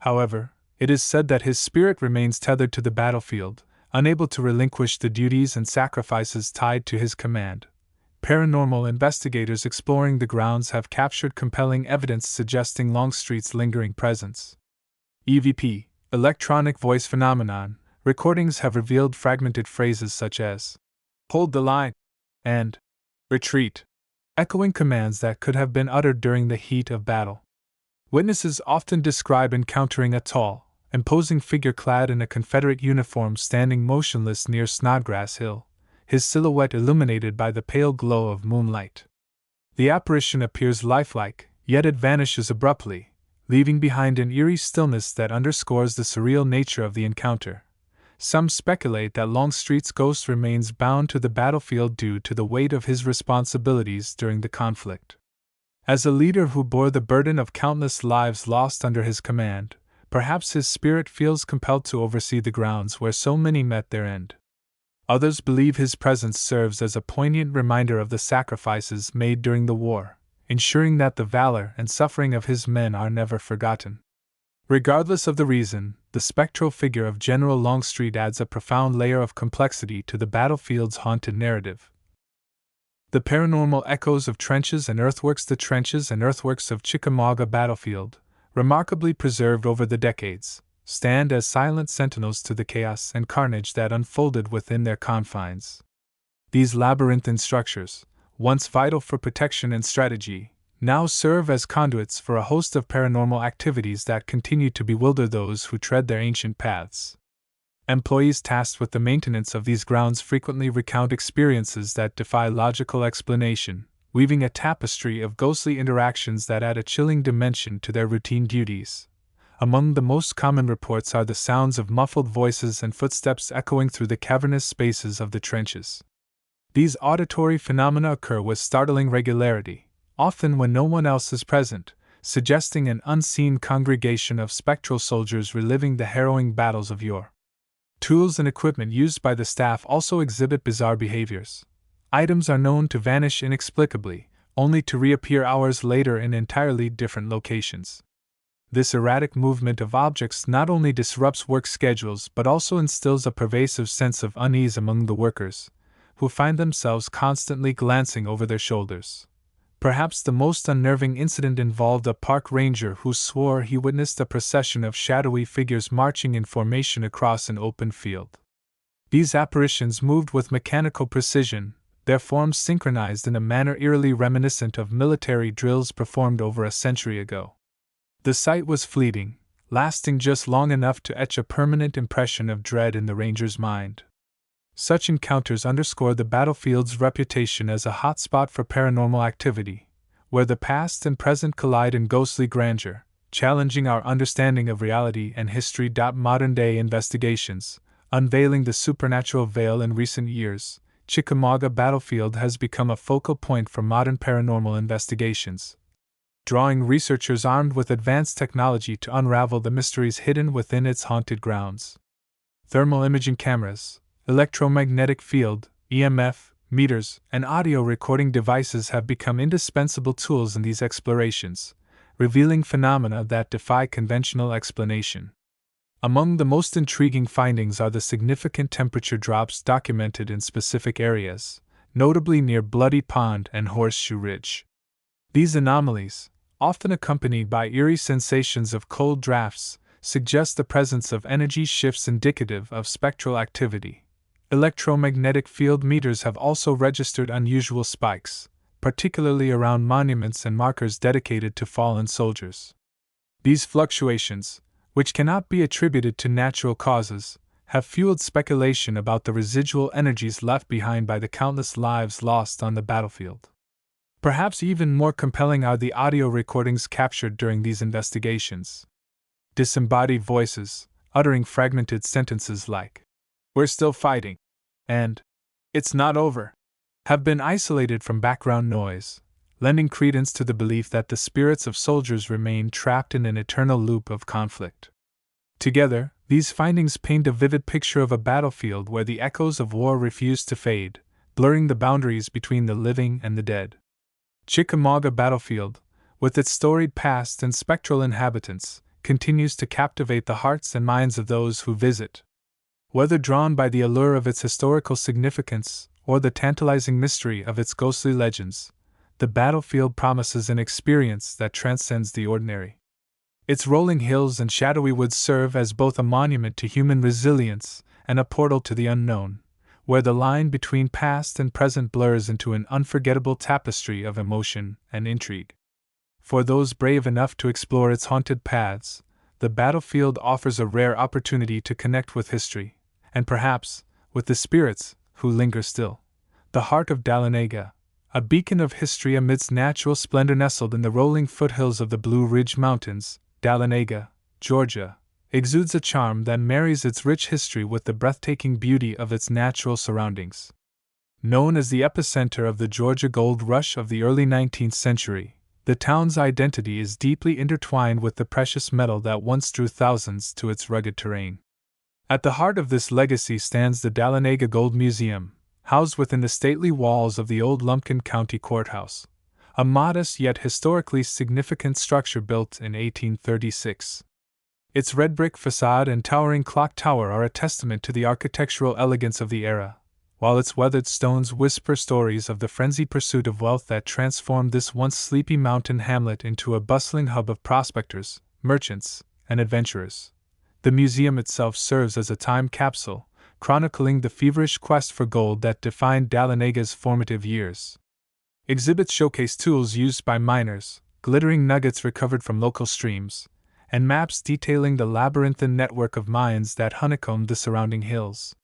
However, it is said that his spirit remains tethered to the battlefield, unable to relinquish the duties and sacrifices tied to his command. Paranormal investigators exploring the grounds have captured compelling evidence suggesting Longstreet's lingering presence. EVP, electronic voice phenomenon, recordings have revealed fragmented phrases such as, "Hold the line," and "Retreat," echoing commands that could have been uttered during the heat of battle. Witnesses often describe encountering a tall, imposing figure clad in a Confederate uniform standing motionless near Snodgrass Hill, his silhouette illuminated by the pale glow of moonlight. The apparition appears lifelike, yet it vanishes abruptly, leaving behind an eerie stillness that underscores the surreal nature of the encounter. Some speculate that Longstreet's ghost remains bound to the battlefield due to the weight of his responsibilities during the conflict. As a leader who bore the burden of countless lives lost under his command, perhaps his spirit feels compelled to oversee the grounds where so many met their end. Others believe his presence serves as a poignant reminder of the sacrifices made during the war, ensuring that the valor and suffering of his men are never forgotten. Regardless of the reason, the spectral figure of General Longstreet adds a profound layer of complexity to the battlefield's haunted narrative. The paranormal echoes of trenches and earthworks. The trenches and earthworks of Chickamauga battlefield, remarkably preserved over the decades, stand as silent sentinels to the chaos and carnage that unfolded within their confines. These labyrinthine structures, once vital for protection and strategy, now serve as conduits for a host of paranormal activities that continue to bewilder those who tread their ancient paths. Employees tasked with the maintenance of these grounds frequently recount experiences that defy logical explanation, weaving a tapestry of ghostly interactions that add a chilling dimension to their routine duties. Among the most common reports are the sounds of muffled voices and footsteps echoing through the cavernous spaces of the trenches. These auditory phenomena occur with startling regularity, often when no one else is present, suggesting an unseen congregation of spectral soldiers reliving the harrowing battles of yore. Tools and equipment used by the staff also exhibit bizarre behaviors. Items are known to vanish inexplicably, only to reappear hours later in entirely different locations. This erratic movement of objects not only disrupts work schedules but also instills a pervasive sense of unease among the workers, who find themselves constantly glancing over their shoulders. Perhaps the most unnerving incident involved a park ranger who swore he witnessed a procession of shadowy figures marching in formation across an open field. These apparitions moved with mechanical precision, their forms synchronized in a manner eerily reminiscent of military drills performed over a century ago. The sight was fleeting, lasting just long enough to etch a permanent impression of dread in the ranger's mind. Such encounters underscore the battlefield's reputation as a hotspot for paranormal activity, where the past and present collide in ghostly grandeur, challenging our understanding of reality and history. Modern-day investigations, unveiling the supernatural veil in recent years, Chickamauga Battlefield has become a focal point for modern paranormal investigations, drawing researchers armed with advanced technology to unravel the mysteries hidden within its haunted grounds. Thermal imaging cameras, electromagnetic field, EMF, meters, and audio recording devices have become indispensable tools in these explorations, revealing phenomena that defy conventional explanation. Among the most intriguing findings are the significant temperature drops documented in specific areas, notably near Bloody Pond and Horseshoe Ridge. These anomalies, often accompanied by eerie sensations of cold drafts, suggest the presence of energy shifts indicative of spectral activity. Electromagnetic field meters have also registered unusual spikes, particularly around monuments and markers dedicated to fallen soldiers. These fluctuations, which cannot be attributed to natural causes, have fueled speculation about the residual energies left behind by the countless lives lost on the battlefield. Perhaps even more compelling are the audio recordings captured during these investigations. Disembodied voices, uttering fragmented sentences like, "We're still fighting," and "It's not over," have been isolated from background noise, lending credence to the belief that the spirits of soldiers remain trapped in an eternal loop of conflict. Together, these findings paint a vivid picture of a battlefield where the echoes of war refuse to fade, blurring the boundaries between the living and the dead. Chickamauga Battlefield, with its storied past and spectral inhabitants, continues to captivate the hearts and minds of those who visit. Whether drawn by the allure of its historical significance or the tantalizing mystery of its ghostly legends, the battlefield promises an experience that transcends the ordinary. Its rolling hills and shadowy woods serve as both a monument to human resilience and a portal to the unknown, where the line between past and present blurs into an unforgettable tapestry of emotion and intrigue. For those brave enough to explore its haunted paths, the battlefield offers a rare opportunity to connect with history, and perhaps, with the spirits who linger still. The heart of Dahlonega, a beacon of history amidst natural splendor nestled in the rolling foothills of the Blue Ridge Mountains, Dahlonega, Georgia, exudes a charm that marries its rich history with the breathtaking beauty of its natural surroundings. Known as the epicenter of the Georgia gold rush of the early 19th century, the town's identity is deeply intertwined with the precious metal that once drew thousands to its rugged terrain. At the heart of this legacy stands the Dahlonega Gold Museum, housed within the stately walls of the old Lumpkin County Courthouse, a modest yet historically significant structure built in 1836. Its red brick facade and towering clock tower are a testament to the architectural elegance of the era, while its weathered stones whisper stories of the frenzied pursuit of wealth that transformed this once sleepy mountain hamlet into a bustling hub of prospectors, merchants, and adventurers. The museum itself serves as a time capsule, chronicling the feverish quest for gold that defined Dahlonega's formative years. Exhibits showcase tools used by miners, glittering nuggets recovered from local streams, and maps detailing the labyrinthine network of mines that honeycombed the surrounding hills.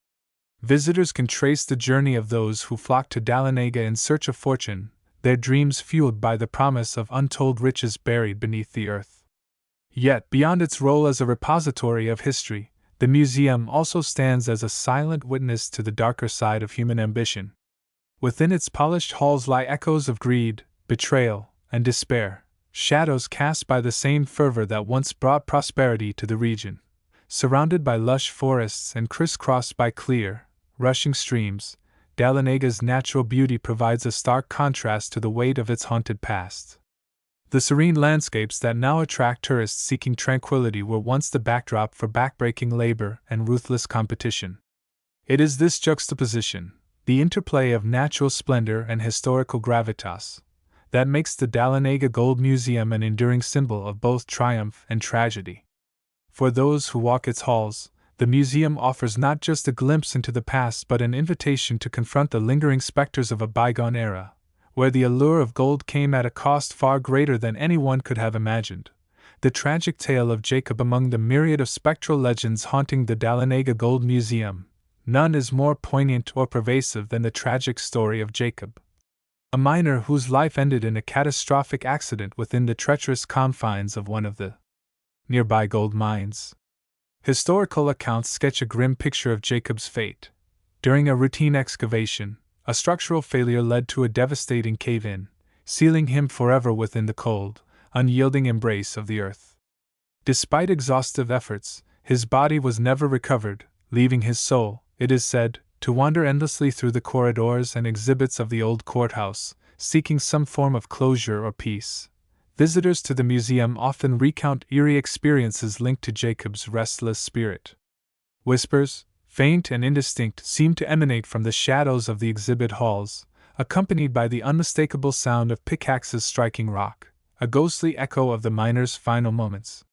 Visitors can trace the journey of those who flocked to Dahlonega in search of fortune, their dreams fueled by the promise of untold riches buried beneath the earth. Yet, beyond its role as a repository of history, the museum also stands as a silent witness to the darker side of human ambition. Within its polished halls lie echoes of greed, betrayal, and despair, shadows cast by the same fervor that once brought prosperity to the region. Surrounded by lush forests and crisscrossed by clear, rushing streams, Dalanaga's natural beauty provides a stark contrast to the weight of its haunted past. The serene landscapes that now attract tourists seeking tranquility were once the backdrop for backbreaking labor and ruthless competition. It is this juxtaposition, the interplay of natural splendor and historical gravitas, that makes the Dalanaga Gold Museum an enduring symbol of both triumph and tragedy. For those who walk its halls, the museum offers not just a glimpse into the past but an invitation to confront the lingering specters of a bygone era, where the allure of gold came at a cost far greater than anyone could have imagined. The tragic tale of Jacob among the myriad of spectral legends haunting the Dalanaga Gold Museum, none is more poignant or pervasive than the tragic story of Jacob, a miner whose life ended in a catastrophic accident within the treacherous confines of one of the nearby gold mines. Historical accounts sketch a grim picture of Jacob's fate. During a routine excavation, a structural failure led to a devastating cave-in, sealing him forever within the cold, unyielding embrace of the earth. Despite exhaustive efforts, his body was never recovered, leaving his soul, it is said, to wander endlessly through the corridors and exhibits of the old courthouse, seeking some form of closure or peace. Visitors to the museum often recount eerie experiences linked to Jacob's restless spirit. Whispers, faint and indistinct, seem to emanate from the shadows of the exhibit halls, accompanied by the unmistakable sound of pickaxes striking rock, a ghostly echo of the miner's final moments.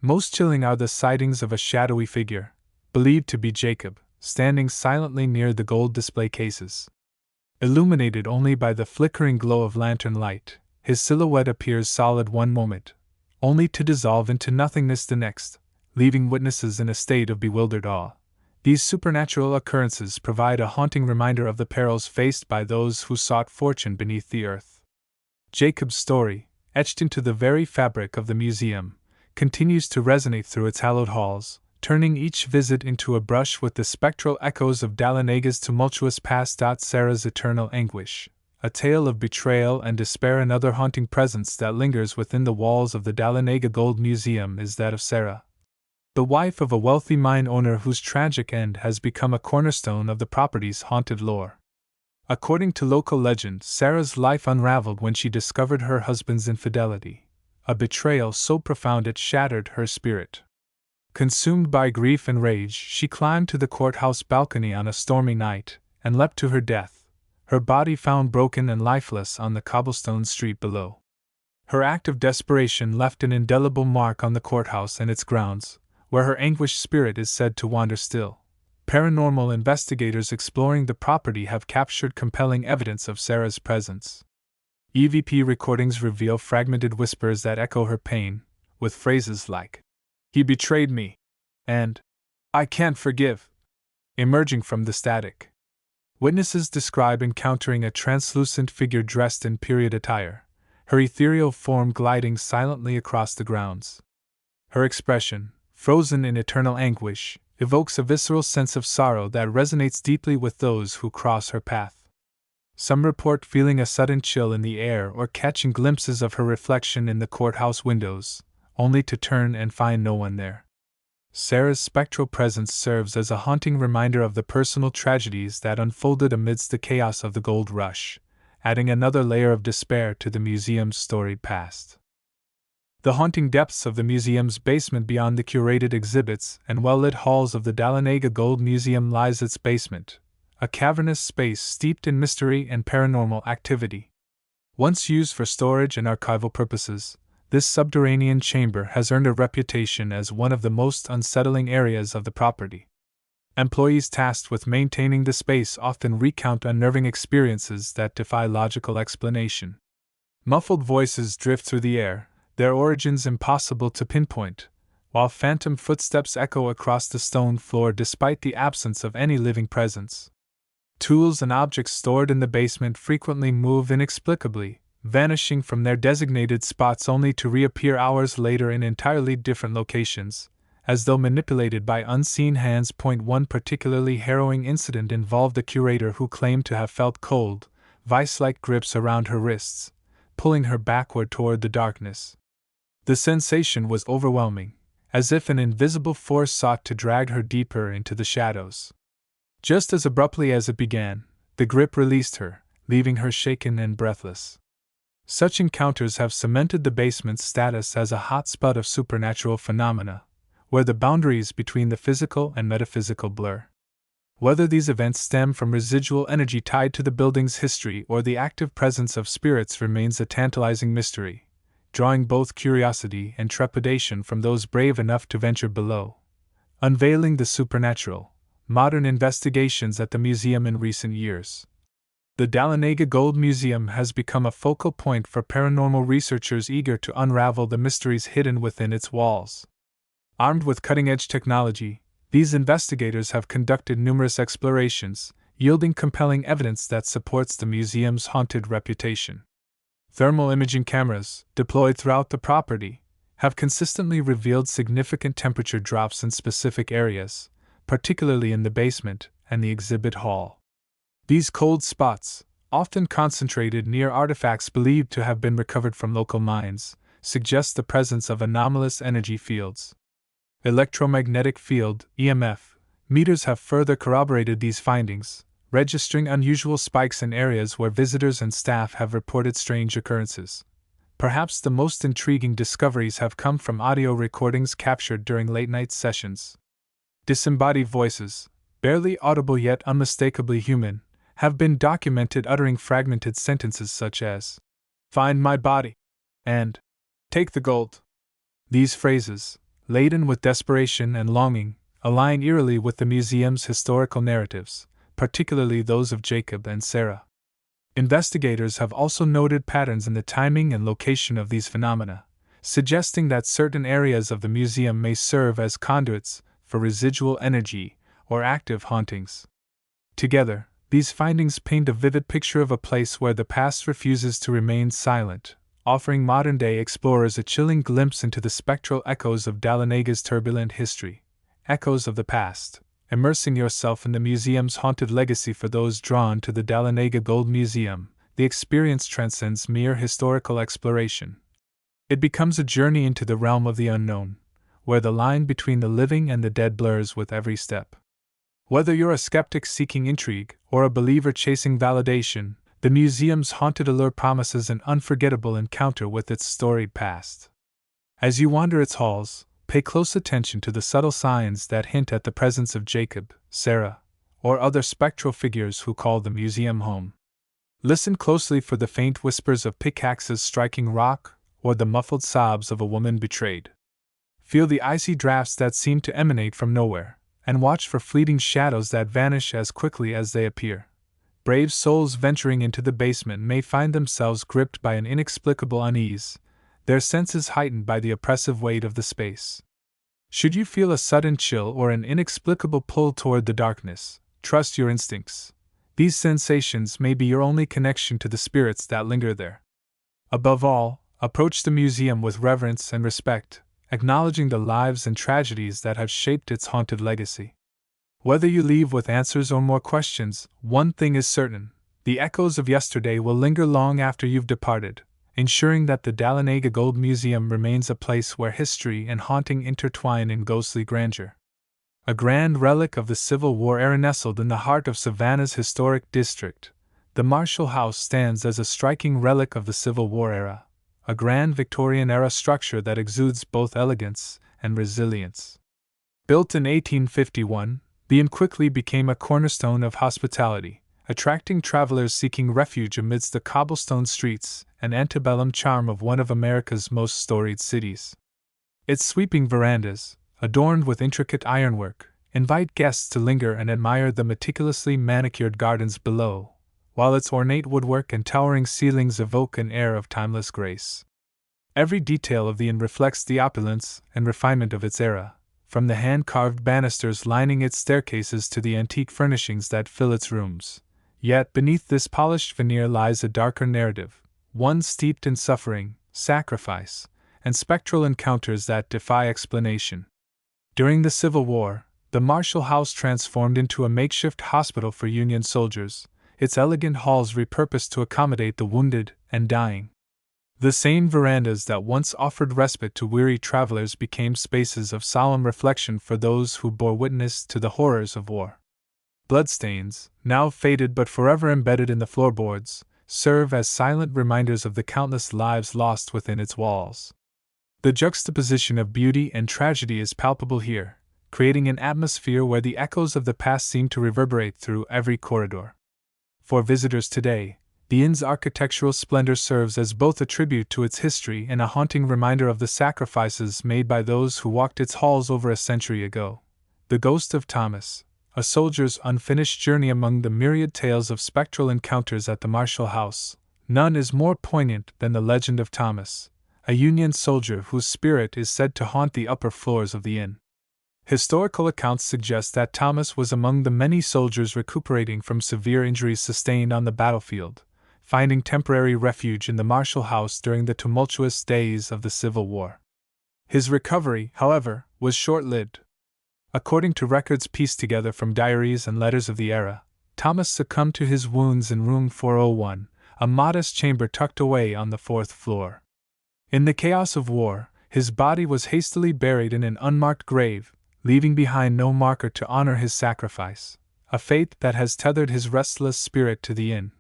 Most chilling are the sightings of a shadowy figure, believed to be Jacob, standing silently near the gold display cases. Illuminated only by the flickering glow of lantern light, his silhouette appears solid one moment, only to dissolve into nothingness the next, leaving witnesses in a state of bewildered awe. These supernatural occurrences provide a haunting reminder of the perils faced by those who sought fortune beneath the earth. Jacob's story, etched into the very fabric of the museum, continues to resonate through its hallowed halls, turning each visit into a brush with the spectral echoes of Dalanaga's tumultuous past. Sarah's eternal anguish, a tale of betrayal and despair. Another haunting presence that lingers within the walls of the Dalanaga Gold Museum is that of Sarah, the wife of a wealthy mine owner whose tragic end has become a cornerstone of the property's haunted lore. According to local legend, Sarah's life unraveled when she discovered her husband's infidelity, a betrayal so profound it shattered her spirit. Consumed by grief and rage, she climbed to the courthouse balcony on a stormy night and leapt to her death, her body found broken and lifeless on the cobblestone street below. Her act of desperation left an indelible mark on the courthouse and its grounds, where her anguished spirit is said to wander still. Paranormal investigators exploring the property have captured compelling evidence of Sarah's presence. EVP recordings reveal fragmented whispers that echo her pain, with phrases like, "He betrayed me," and "I can't forgive," emerging from the static. Witnesses describe encountering a translucent figure dressed in period attire, her ethereal form gliding silently across the grounds. Her expression, frozen in eternal anguish, evokes a visceral sense of sorrow that resonates deeply with those who cross her path. Some report feeling a sudden chill in the air or catching glimpses of her reflection in the courthouse windows, only to turn and find no one there. Sarah's spectral presence serves as a haunting reminder of the personal tragedies that unfolded amidst the chaos of the gold rush, adding another layer of despair to the museum's storied past. The haunting depths of the museum's basement beyond the curated exhibits and well-lit halls of the Dalanaga Gold Museum lies its basement, a cavernous space steeped in mystery and paranormal activity. Once used for storage and archival purposes, this subterranean chamber has earned a reputation as one of the most unsettling areas of the property. Employees tasked with maintaining the space often recount unnerving experiences that defy logical explanation. Muffled voices drift through the air, their origins impossible to pinpoint, while phantom footsteps echo across the stone floor despite the absence of any living presence. Tools and objects stored in the basement frequently move inexplicably, vanishing from their designated spots only to reappear hours later in entirely different locations, as though manipulated by unseen hands. One particularly harrowing incident involved a curator who claimed to have felt cold, vice-like grips around her wrists, pulling her backward toward the darkness. The sensation was overwhelming, as if an invisible force sought to drag her deeper into the shadows. Just as abruptly as it began, the grip released her, leaving her shaken and breathless. Such encounters have cemented the basement's status as a hotspot of supernatural phenomena, where the boundaries between the physical and metaphysical blur. Whether these events stem from residual energy tied to the building's history or the active presence of spirits remains a tantalizing mystery, drawing both curiosity and trepidation from those brave enough to venture below. Unveiling the supernatural, modern investigations at the museum in recent years. The Dahlonega Gold Museum has become a focal point for paranormal researchers eager to unravel the mysteries hidden within its walls. Armed with cutting-edge technology, these investigators have conducted numerous explorations, yielding compelling evidence that supports the museum's haunted reputation. Thermal imaging cameras, deployed throughout the property, have consistently revealed significant temperature drops in specific areas, particularly in the basement and the exhibit hall. These cold spots, often concentrated near artifacts believed to have been recovered from local mines, suggest the presence of anomalous energy fields. Electromagnetic field (EMF) meters have further corroborated these findings, registering unusual spikes in areas where visitors and staff have reported strange occurrences. Perhaps the most intriguing discoveries have come from audio recordings captured during late-night sessions. Disembodied voices, barely audible yet unmistakably human, have been documented uttering fragmented sentences such as, "Find my body," and "Take the gold." These phrases, laden with desperation and longing, align eerily with the museum's historical narratives, particularly those of Jacob and Sarah. Investigators have also noted patterns in the timing and location of these phenomena, suggesting that certain areas of the museum may serve as conduits for residual energy or active hauntings. Together, these findings paint a vivid picture of a place where the past refuses to remain silent, offering modern-day explorers a chilling glimpse into the spectral echoes of Dahlonaga's turbulent history. Echoes of the past, immersing yourself in the museum's haunted legacy. For those drawn to the Dahlonega Gold Museum, the experience transcends mere historical exploration. It becomes a journey into the realm of the unknown, where the line between the living and the dead blurs with every step. Whether you're a skeptic seeking intrigue or a believer chasing validation, the museum's haunted allure promises an unforgettable encounter with its storied past. As you wander its halls, pay close attention to the subtle signs that hint at the presence of Jacob, Sarah, or other spectral figures who call the museum home. Listen closely for the faint whispers of pickaxes striking rock or the muffled sobs of a woman betrayed. Feel the icy drafts that seem to emanate from nowhere, and watch for fleeting shadows that vanish as quickly as they appear. Brave souls venturing into the basement may find themselves gripped by an inexplicable unease, their senses heightened by the oppressive weight of the space. Should you feel a sudden chill or an inexplicable pull toward the darkness, trust your instincts. These sensations may be your only connection to the spirits that linger there. Above all, approach the museum with reverence and respect, acknowledging the lives and tragedies that have shaped its haunted legacy. Whether you leave with answers or more questions, one thing is certain: the echoes of yesterday will linger long after you've departed, ensuring that the Dahlonega Gold Museum remains a place where history and haunting intertwine in ghostly grandeur. A grand relic of the Civil War era nestled in the heart of Savannah's historic district, the Marshall House stands as a striking relic of the Civil War era, a grand Victorian-era structure that exudes both elegance and resilience. Built in 1851, the inn quickly became a cornerstone of hospitality, attracting travelers seeking refuge amidst the cobblestone streets and antebellum charm of one of America's most storied cities. Its sweeping verandas, adorned with intricate ironwork, invite guests to linger and admire the meticulously manicured gardens below, while its ornate woodwork and towering ceilings evoke an air of timeless grace. Every detail of the inn reflects the opulence and refinement of its era, from the hand-carved banisters lining its staircases to the antique furnishings that fill its rooms. Yet beneath this polished veneer lies a darker narrative, one steeped in suffering, sacrifice, and spectral encounters that defy explanation. During the Civil War, the Marshall House transformed into a makeshift hospital for Union soldiers, its elegant halls repurposed to accommodate the wounded and dying. The same verandas that once offered respite to weary travelers became spaces of solemn reflection for those who bore witness to the horrors of war. Bloodstains, now faded but forever embedded in the floorboards, serve as silent reminders of the countless lives lost within its walls. The juxtaposition of beauty and tragedy is palpable here, creating an atmosphere where the echoes of the past seem to reverberate through every corridor. For visitors today, the inn's architectural splendor serves as both a tribute to its history and a haunting reminder of the sacrifices made by those who walked its halls over a century ago. The Ghost of Thomas, a soldier's unfinished journey among the myriad tales of spectral encounters at the Marshall House. None is more poignant than the legend of Thomas, a Union soldier whose spirit is said to haunt the upper floors of the inn. Historical accounts suggest that Thomas was among the many soldiers recuperating from severe injuries sustained on the battlefield, finding temporary refuge in the Marshall House during the tumultuous days of the Civil War. His recovery, however, was short-lived. According to records pieced together from diaries and letters of the era, Thomas succumbed to his wounds in room 401, a modest chamber tucked away on the fourth floor. In the chaos of war, his body was hastily buried in an unmarked grave, leaving behind no marker to honor his sacrifice, a fate that has tethered his restless spirit to the inn.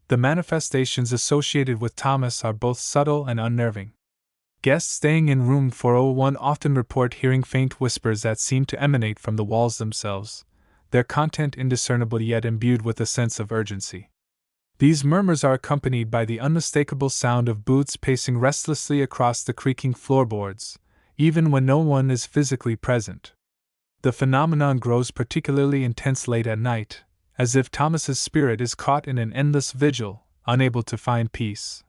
The manifestations associated with Thomas are both subtle and unnerving. Guests staying in room 401 often report hearing faint whispers that seem to emanate from the walls themselves, their content indiscernible yet imbued with a sense of urgency. These murmurs are accompanied by the unmistakable sound of boots pacing restlessly across the creaking floorboards, even when no one is physically present. The phenomenon grows particularly intense late at night, as if Thomas's spirit is caught in an endless vigil, unable to find peace.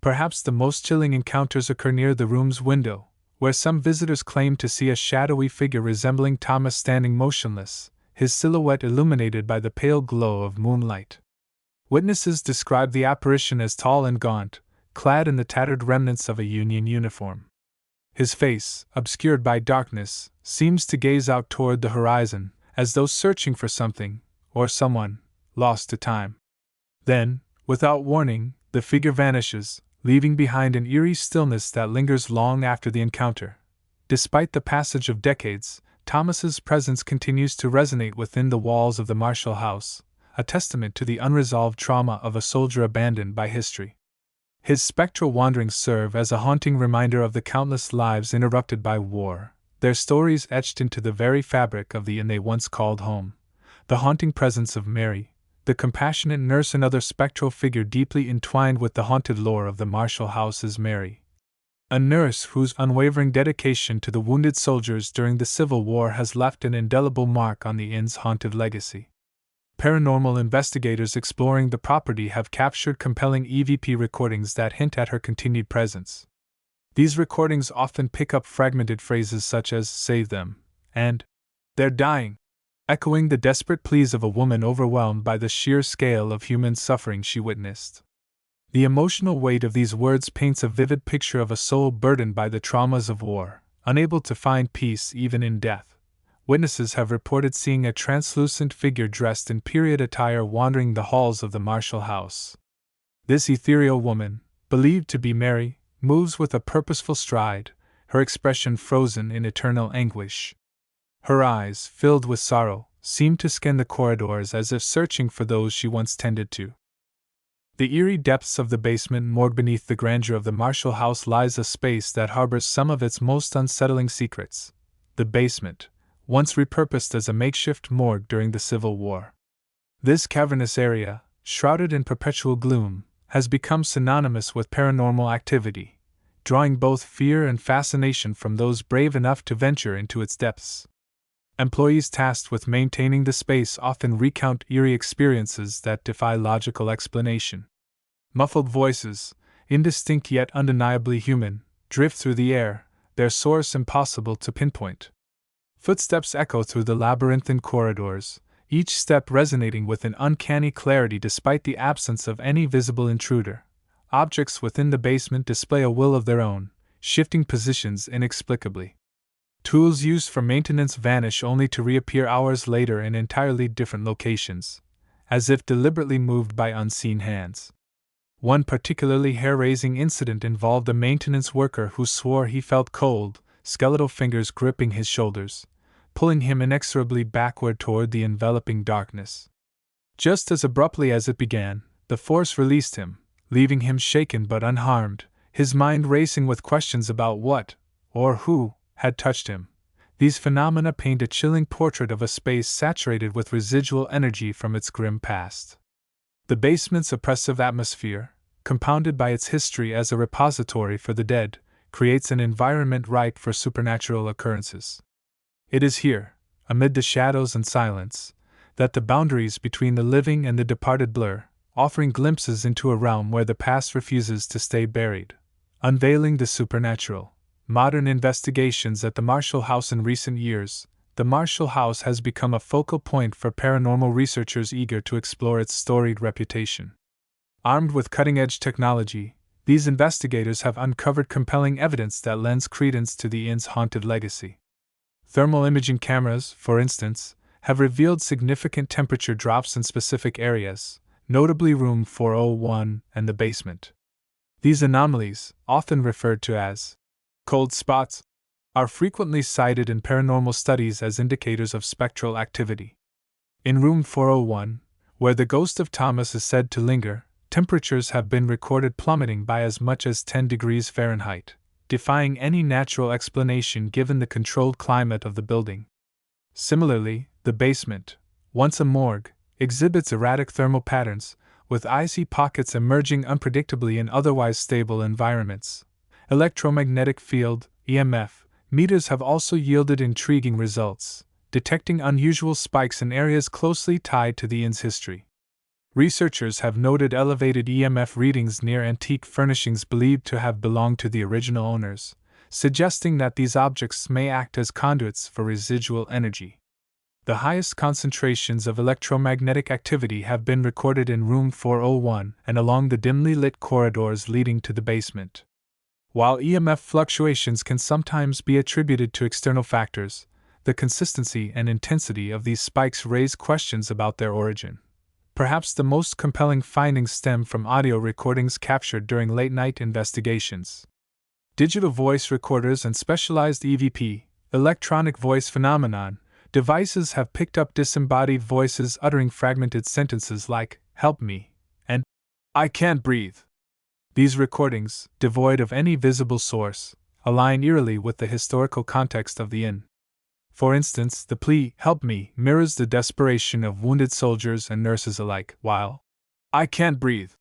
Perhaps the most chilling encounters occur near the room's window, where some visitors claim to see a shadowy figure resembling Thomas standing motionless, his silhouette illuminated by the pale glow of moonlight. Witnesses describe the apparition as tall and gaunt, clad in the tattered remnants of a Union uniform. His face, obscured by darkness, seems to gaze out toward the horizon, as though searching for something, or someone, lost to time. Then, without warning, the figure vanishes, leaving behind an eerie stillness that lingers long after the encounter. Despite the passage of decades, Thomas's presence continues to resonate within the walls of the Marshall House, a testament to the unresolved trauma of a soldier abandoned by history. His spectral wanderings serve as a haunting reminder of the countless lives interrupted by war, their stories etched into the very fabric of the inn they once called home. The haunting presence of Mary, the compassionate nurse and other spectral figure deeply entwined with the haunted lore of the Marshall House is Mary, a nurse whose unwavering dedication to the wounded soldiers during the Civil War has left an indelible mark on the inn's haunted legacy. Paranormal investigators exploring the property have captured compelling EVP recordings that hint at her continued presence. These recordings often pick up fragmented phrases such as "save them" and "they're dying," echoing the desperate pleas of a woman overwhelmed by the sheer scale of human suffering she witnessed. The emotional weight of these words paints a vivid picture of a soul burdened by the traumas of war, unable to find peace even in death. Witnesses have reported seeing a translucent figure dressed in period attire wandering the halls of the Marshall House. This ethereal woman, believed to be Mary, moves with a purposeful stride, her expression frozen in eternal anguish. Her eyes, filled with sorrow, seem to scan the corridors as if searching for those she once tended to. The eerie depths of the basement morgue beneath the grandeur of the Marshall House lies a space that harbors some of its most unsettling secrets. The basement, once repurposed as a makeshift morgue during the Civil War. This cavernous area, shrouded in perpetual gloom, has become synonymous with paranormal activity, drawing both fear and fascination from those brave enough to venture into its depths. Employees tasked with maintaining the space often recount eerie experiences that defy logical explanation. Muffled voices, indistinct yet undeniably human, drift through the air, their source impossible to pinpoint. Footsteps echo through the labyrinthine corridors, each step resonating with an uncanny clarity despite the absence of any visible intruder. objects within the basement display a will of their own, shifting positions inexplicably. Tools used for maintenance vanish only to reappear hours later in entirely different locations, as if deliberately moved by unseen hands. One particularly hair-raising incident involved a maintenance worker who swore he felt cold, skeletal fingers gripping his shoulders, pulling him inexorably backward toward the enveloping darkness. Just as abruptly as it began, the force released him, leaving him shaken but unharmed, his mind racing with questions about what, or who, had touched him. These phenomena paint a chilling portrait of a space saturated with residual energy from its grim past. The basement's oppressive atmosphere, compounded by its history as a repository for the dead, creates an environment ripe for supernatural occurrences. It is here, amid the shadows and silence, that the boundaries between the living and the departed blur, offering glimpses into a realm where the past refuses to stay buried. Unveiling the supernatural. Modern investigations at the Marshall House. In recent years, the Marshall House has become a focal point for paranormal researchers eager to explore its storied reputation. Armed with cutting-edge technology, these investigators have uncovered compelling evidence that lends credence to the inn's haunted legacy. Thermal imaging cameras, for instance, have revealed significant temperature drops in specific areas, notably room 401 and the basement. These anomalies, often referred to as cold spots, are frequently cited in paranormal studies as indicators of spectral activity. In room 401, where the ghost of Thomas is said to linger, temperatures have been recorded plummeting by as much as 10 degrees Fahrenheit, defying any natural explanation given the controlled climate of the building. Similarly, the basement, once a morgue, exhibits erratic thermal patterns, with icy pockets emerging unpredictably in otherwise stable environments. Electromagnetic field, EMF, meters have also yielded intriguing results, detecting unusual spikes in areas closely tied to the inn's history. Researchers have noted elevated EMF readings near antique furnishings believed to have belonged to the original owners, suggesting that these objects may act as conduits for residual energy. The highest concentrations of electromagnetic activity have been recorded in room 401 and along the dimly lit corridors leading to the basement. While EMF fluctuations can sometimes be attributed to external factors, the consistency and intensity of these spikes raise questions about their origin. Perhaps the most compelling findings stem from audio recordings captured during late-night investigations. Digital voice recorders and specialized EVP, electronic voice phenomenon, devices have picked up disembodied voices uttering fragmented sentences like, "Help me," and "I can't breathe." These recordings, devoid of any visible source, align eerily with the historical context of the inn. For instance, the plea, "Help me," mirrors the desperation of wounded soldiers and nurses alike, while "I can't breathe"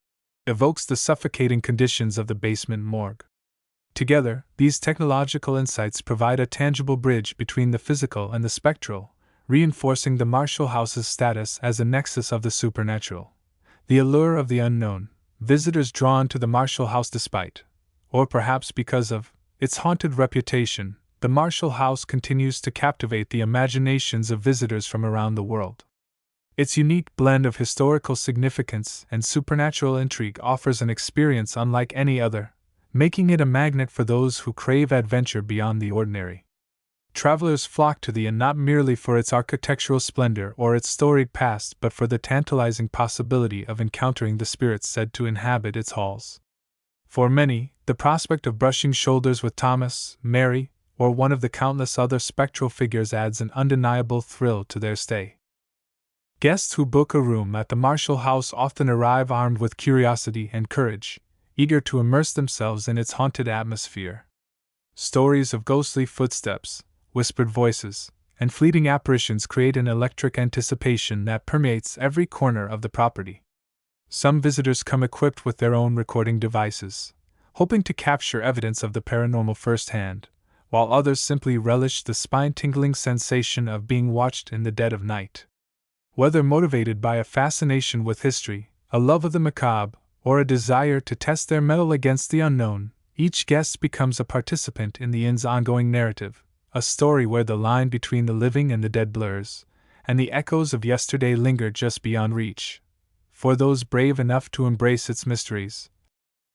evokes the suffocating conditions of the basement morgue. Together, these technological insights provide a tangible bridge between the physical and the spectral, reinforcing the Marshall House's status as a nexus of the supernatural. The allure of the unknown. Visitors drawn to the Marshall House despite, or perhaps because of, its haunted reputation, the Marshall House continues to captivate the imaginations of visitors from around the world. Its unique blend of historical significance and supernatural intrigue offers an experience unlike any other, making it a magnet for those who crave adventure beyond the ordinary. Travelers flock to the inn not merely for its architectural splendor or its storied past but for the tantalizing possibility of encountering the spirits said to inhabit its halls. For many, the prospect of brushing shoulders with Thomas, Mary, or one of the countless other spectral figures adds an undeniable thrill to their stay. Guests who book a room at the Marshall House often arrive armed with curiosity and courage, eager to immerse themselves in its haunted atmosphere. Stories of ghostly footsteps, whispered voices, and fleeting apparitions create an electric anticipation that permeates every corner of the property. Some visitors come equipped with their own recording devices, hoping to capture evidence of the paranormal firsthand, while others simply relish the spine-tingling sensation of being watched in the dead of night. Whether motivated by a fascination with history, a love of the macabre, or a desire to test their mettle against the unknown, each guest becomes a participant in the inn's ongoing narrative, a story where the line between the living and the dead blurs, and the echoes of yesterday linger just beyond reach. For those brave enough to embrace its mysteries,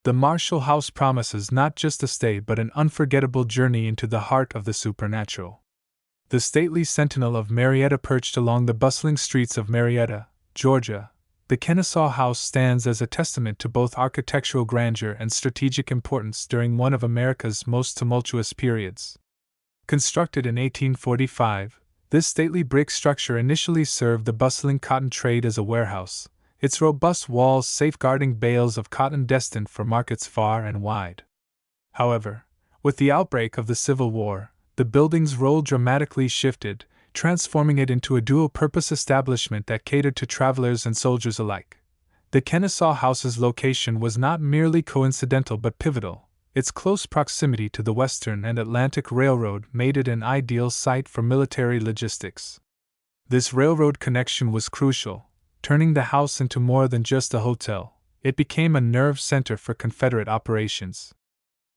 The Marshall House promises not just a stay but an unforgettable journey into the heart of the supernatural. The stately sentinel of Marietta perched along the bustling streets of Marietta, Georgia, the Kennesaw House stands as a testament to both architectural grandeur and strategic importance during one of America's most tumultuous periods. Constructed in 1845, this stately brick structure initially served the bustling cotton trade as a warehouse, its robust walls safeguarding bales of cotton destined for markets far and wide. However, with the outbreak of the Civil War, the building's role dramatically shifted, transforming it into a dual-purpose establishment that catered to travelers and soldiers alike. The Kennesaw House's location was not merely coincidental but pivotal. Its close proximity to the Western and Atlantic Railroad made it an ideal site for military logistics. This railroad connection was crucial, turning the house into more than just a hotel. It became a nerve center for Confederate operations.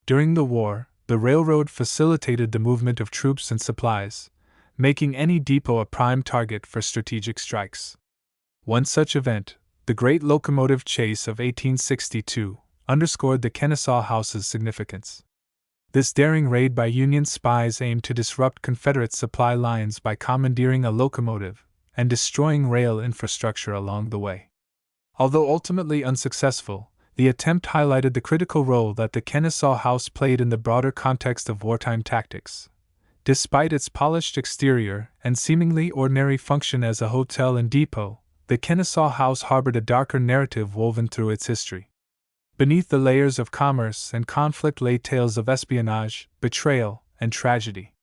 During the war, the railroad facilitated the movement of troops and supplies, making any depot a prime target for strategic strikes. One such event, the Great Locomotive Chase of 1862, underscored the Kennesaw House's significance. This daring raid by Union spies aimed to disrupt Confederate supply lines by commandeering a locomotive and destroying rail infrastructure along the way. Although ultimately unsuccessful, the attempt highlighted the critical role that the Kennesaw House played in the broader context of wartime tactics. Despite its polished exterior and seemingly ordinary function as a hotel and depot, the Kennesaw House harbored a darker narrative woven through its history. Beneath the layers of commerce and conflict lay tales of espionage, betrayal, and tragedy.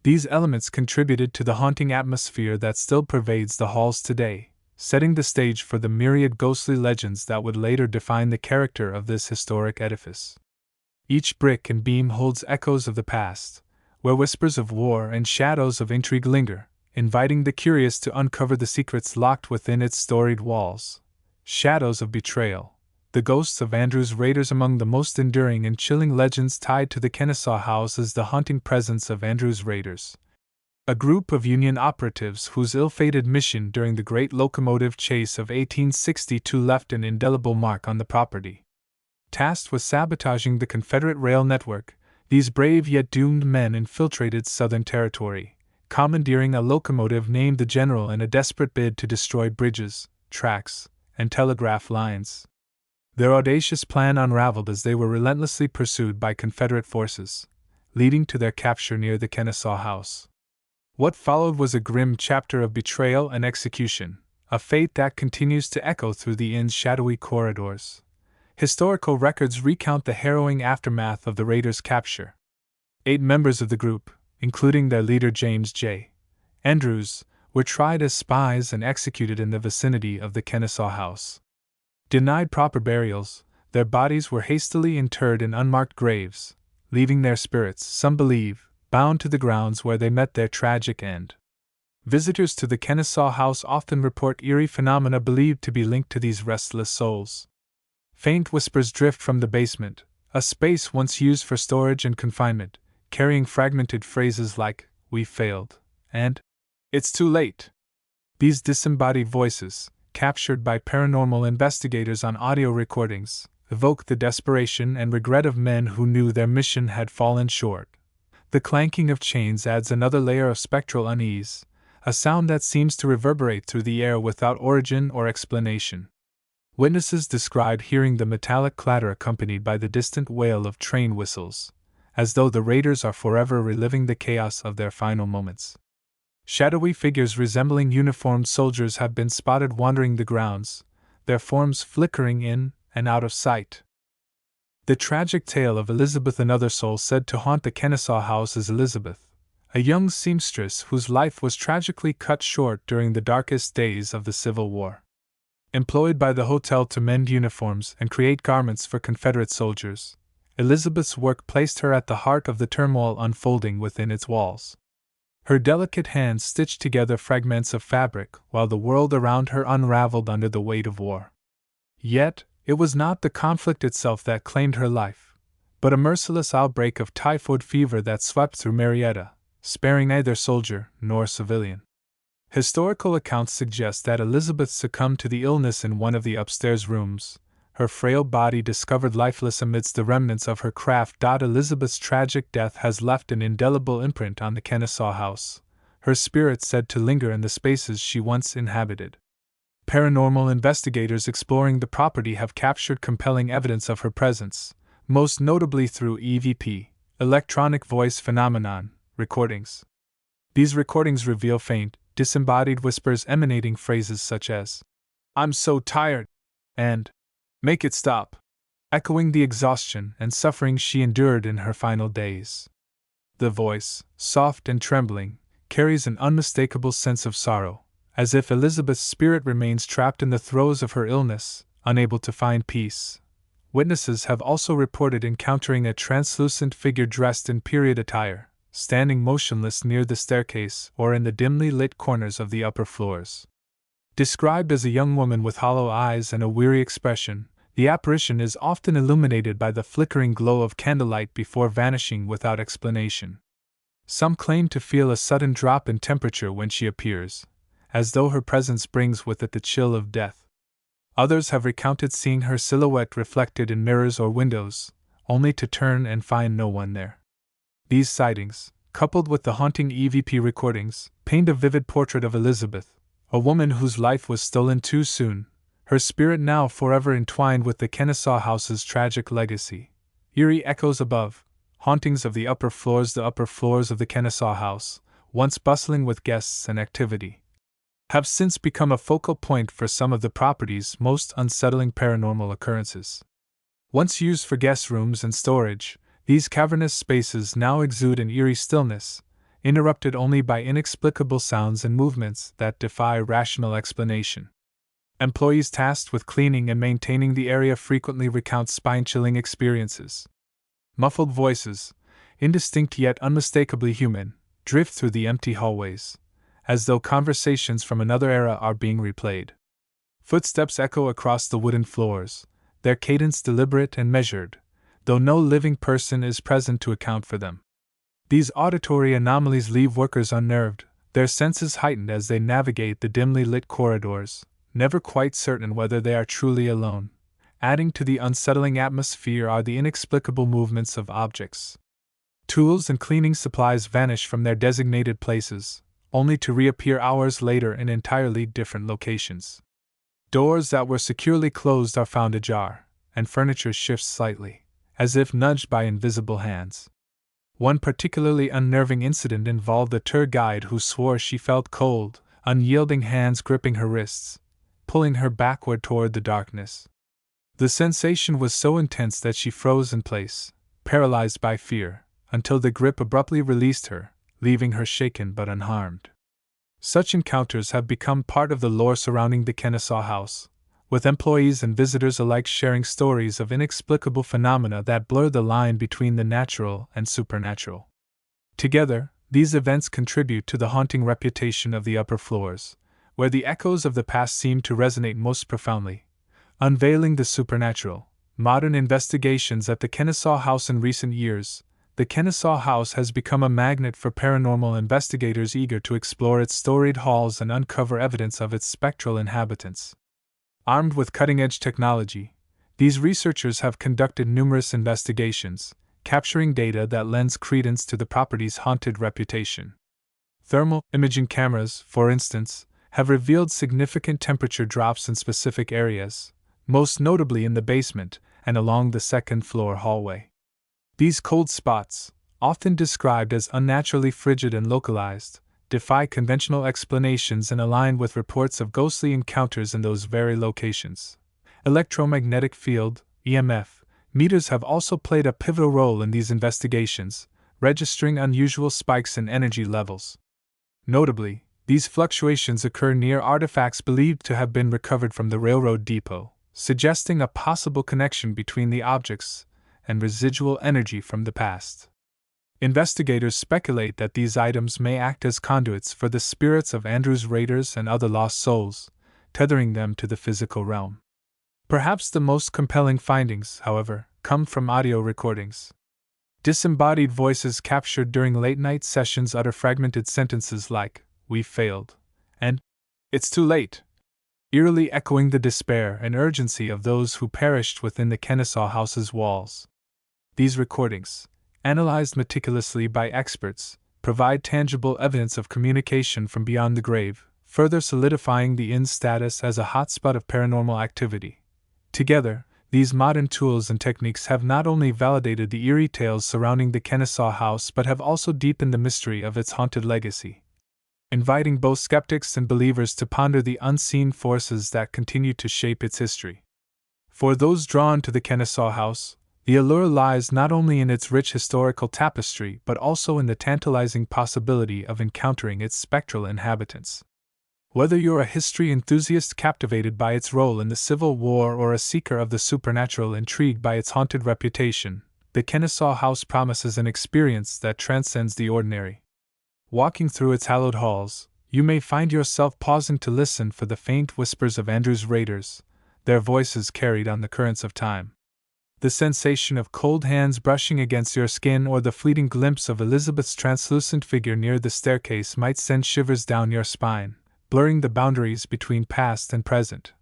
These elements contributed to the haunting atmosphere that still pervades the halls today, setting the stage for the myriad ghostly legends that would later define the character of this historic edifice. Each brick and beam holds echoes of the past, where whispers of war and shadows of intrigue linger, inviting the curious to uncover the secrets locked within its storied walls. Shadows of betrayal, the ghosts of Andrew's raiders. Among the most enduring and chilling legends tied to the Kennesaw House is the haunting presence of Andrew's raiders, a group of Union operatives whose ill-fated mission during the Great Locomotive Chase of 1862 left an indelible mark on the property. Tasked with sabotaging the Confederate rail network, these brave yet doomed men infiltrated Southern territory, commandeering a locomotive named the General in a desperate bid to destroy bridges, tracks, and telegraph lines. Their audacious plan unraveled as they were relentlessly pursued by Confederate forces, leading to their capture near the Kennesaw House. What followed was a grim chapter of betrayal and execution, a fate that continues to echo through the inn's shadowy corridors. Historical records recount the harrowing aftermath of the raiders' capture. 8 members of the group, including their leader James J. Andrews, were tried as spies and executed in the vicinity of the Kennesaw House. Denied proper burials, their bodies were hastily interred in unmarked graves, leaving their spirits, some believe, bound to the grounds where they met their tragic end. Visitors to the Kennesaw House often report eerie phenomena believed to be linked to these restless souls. Faint whispers drift from the basement, a space once used for storage and confinement, carrying fragmented phrases like, "We failed," and "It's too late." These disembodied voices, captured by paranormal investigators on audio recordings, evoke the desperation and regret of men who knew their mission had fallen short. The clanking of chains adds another layer of spectral unease, a sound that seems to reverberate through the air without origin or explanation. Witnesses describe hearing the metallic clatter accompanied by the distant wail of train whistles, as though the raiders are forever reliving the chaos of their final moments. Shadowy figures resembling uniformed soldiers have been spotted wandering the grounds, their forms flickering in and out of sight. The tragic tale of Elizabeth, another soul said to haunt the Kennesaw House, is Elizabeth, a young seamstress whose life was tragically cut short during the darkest days of the Civil War. Employed by the hotel to mend uniforms and create garments for Confederate soldiers, Elizabeth's work placed her at the heart of the turmoil unfolding within its walls. Her delicate hands stitched together fragments of fabric while the world around her unraveled under the weight of war. Yet, it was not the conflict itself that claimed her life, but a merciless outbreak of typhoid fever that swept through Marietta, sparing neither soldier nor civilian. Historical accounts suggest that Elizabeth succumbed to the illness in one of the upstairs rooms, her frail body discovered lifeless amidst the remnants of her craft. Elizabeth's tragic death has left an indelible imprint on the Kennesaw house, her spirit said to linger in the spaces she once inhabited. Paranormal investigators exploring the property have captured compelling evidence of her presence, most notably through EVP, electronic voice phenomenon, recordings. These recordings reveal faint, disembodied whispers emanating phrases such as, "I'm so tired," and "Make it stop," echoing the exhaustion and suffering she endured in her final days. The voice, soft and trembling, carries an unmistakable sense of sorrow, as if Elizabeth's spirit remains trapped in the throes of her illness, unable to find peace. Witnesses have also reported encountering a translucent figure dressed in period attire, standing motionless near the staircase or in the dimly lit corners of the upper floors. Described as a young woman with hollow eyes and a weary expression, the apparition is often illuminated by the flickering glow of candlelight before vanishing without explanation. Some claim to feel a sudden drop in temperature when she appears, as though her presence brings with it the chill of death. Others have recounted seeing her silhouette reflected in mirrors or windows, only to turn and find no one there. These sightings, coupled with the haunting EVP recordings, paint a vivid portrait of Elizabeth, a woman whose life was stolen too soon, her spirit now forever entwined with the Kennesaw house's tragic legacy. Eerie echoes above, hauntings of the upper floors of the Kennesaw house, once bustling with guests and activity, have since become a focal point for some of the property's most unsettling paranormal occurrences. Once used for guest rooms and storage, these cavernous spaces now exude an eerie stillness, interrupted only by inexplicable sounds and movements that defy rational explanation. Employees tasked with cleaning and maintaining the area frequently recount spine-chilling experiences. Muffled voices, indistinct yet unmistakably human, drift through the empty hallways, as though conversations from another era are being replayed. Footsteps echo across the wooden floors, their cadence deliberate and measured, though no living person is present to account for them. These auditory anomalies leave workers unnerved, their senses heightened as they navigate the dimly lit corridors, never quite certain whether they are truly alone. Adding to the unsettling atmosphere are the inexplicable movements of objects. Tools and cleaning supplies vanish from their designated places, only to reappear hours later in entirely different locations. Doors that were securely closed are found ajar, and furniture shifts slightly, as if nudged by invisible hands. One particularly unnerving incident involved a tour guide who swore she felt cold, unyielding hands gripping her wrists, pulling her backward toward the darkness. The sensation was so intense that she froze in place, paralyzed by fear, until the grip abruptly released her, leaving her shaken but unharmed. Such encounters have become part of the lore surrounding the Kennesaw house, with employees and visitors alike sharing stories of inexplicable phenomena that blur the line between the natural and supernatural. Together, these events contribute to the haunting reputation of the upper floors, where the echoes of the past seem to resonate most profoundly, unveiling the supernatural. Modern investigations at the Kennesaw house in recent years, the Kennesaw house has become a magnet for paranormal investigators eager to explore its storied halls and uncover evidence of its spectral inhabitants. Armed with cutting-edge technology, these researchers have conducted numerous investigations, capturing data that lends credence to the property's haunted reputation. Thermal imaging cameras, for instance, have revealed significant temperature drops in specific areas, most notably in the basement and along the second-floor hallway. These cold spots, often described as unnaturally frigid and localized, defy conventional explanations and align with reports of ghostly encounters in those very locations. Electromagnetic field, EMF, meters have also played a pivotal role in these investigations, registering unusual spikes in energy levels. Notably, these fluctuations occur near artifacts believed to have been recovered from the railroad depot, suggesting a possible connection between the objects and residual energy from the past. Investigators speculate that these items may act as conduits for the spirits of Andrew's raiders and other lost souls, tethering them to the physical realm. Perhaps the most compelling findings, however, come from audio recordings. Disembodied voices captured during late-night sessions utter fragmented sentences like, "We failed," and "It's too late," eerily echoing the despair and urgency of those who perished within the Kennesaw House's walls. These recordings, analyzed meticulously by experts, provide tangible evidence of communication from beyond the grave, further solidifying the inn's status as a hotspot of paranormal activity. Together, these modern tools and techniques have not only validated the eerie tales surrounding the Kennesaw House but have also deepened the mystery of its haunted legacy, inviting both skeptics and believers to ponder the unseen forces that continue to shape its history. For those drawn to the Kennesaw House, the allure lies not only in its rich historical tapestry but also in the tantalizing possibility of encountering its spectral inhabitants. Whether you're a history enthusiast captivated by its role in the Civil War or a seeker of the supernatural intrigued by its haunted reputation, the Kennesaw House promises an experience that transcends the ordinary. Walking through its hallowed halls, you may find yourself pausing to listen for the faint whispers of Andrew's raiders, their voices carried on the currents of time. The sensation of cold hands brushing against your skin or the fleeting glimpse of Elizabeth's translucent figure near the staircase might send shivers down your spine, blurring the boundaries between past and present.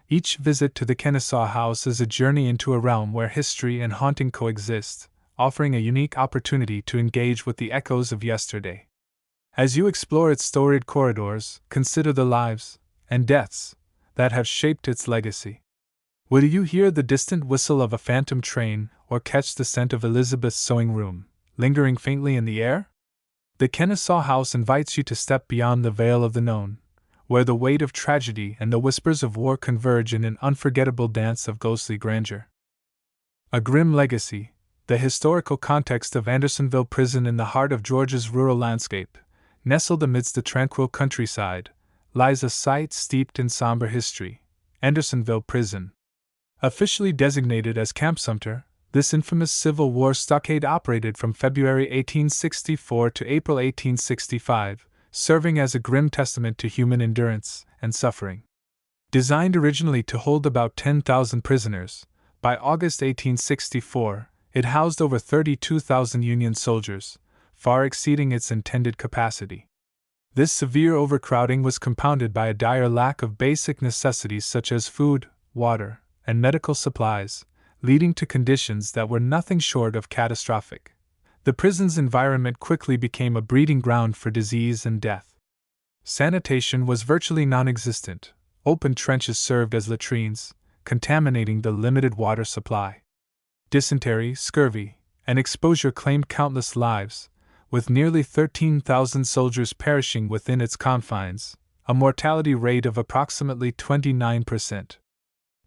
Each visit to the Kennesaw House is a journey into a realm where history and haunting coexist, offering a unique opportunity to engage with the echoes of yesterday. As you explore its storied corridors, consider the lives and deaths that have shaped its legacy. Will you hear the distant whistle of a phantom train or catch the scent of Elizabeth's sewing room, lingering faintly in the air? The Kennesaw House invites you to step beyond the veil of the known, where the weight of tragedy and the whispers of war converge in an unforgettable dance of ghostly grandeur. A grim legacy, the historical context of Andersonville Prison in the heart of Georgia's rural landscape, nestled amidst the tranquil countryside, lies a site steeped in somber history, Andersonville Prison. Officially designated as Camp Sumter, this infamous Civil War stockade operated from February 1864 to April 1865, serving as a grim testament to human endurance and suffering. Designed originally to hold about 10,000 prisoners, by August 1864, it housed over 32,000 Union soldiers, far exceeding its intended capacity. This severe overcrowding was compounded by a dire lack of basic necessities such as food, water, and medical supplies, leading to conditions that were nothing short of catastrophic. The prison's environment quickly became a breeding ground for disease and death. Sanitation was virtually non-existent. Open trenches served as latrines, contaminating the limited water supply. Dysentery, scurvy, and exposure claimed countless lives, with nearly 13,000 soldiers perishing within its confines, a mortality rate of approximately 29%.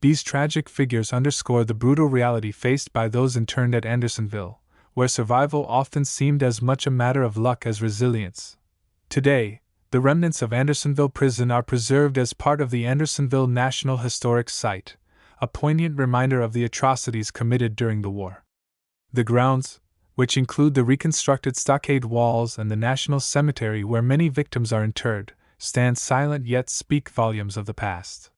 These tragic figures underscore the brutal reality faced by those interned at Andersonville, where survival often seemed as much a matter of luck as resilience. Today, the remnants of Andersonville Prison are preserved as part of the Andersonville National Historic Site, a poignant reminder of the atrocities committed during the war. The grounds, which include the reconstructed stockade walls and the National Cemetery where many victims are interred, stand silent yet speak volumes of the past.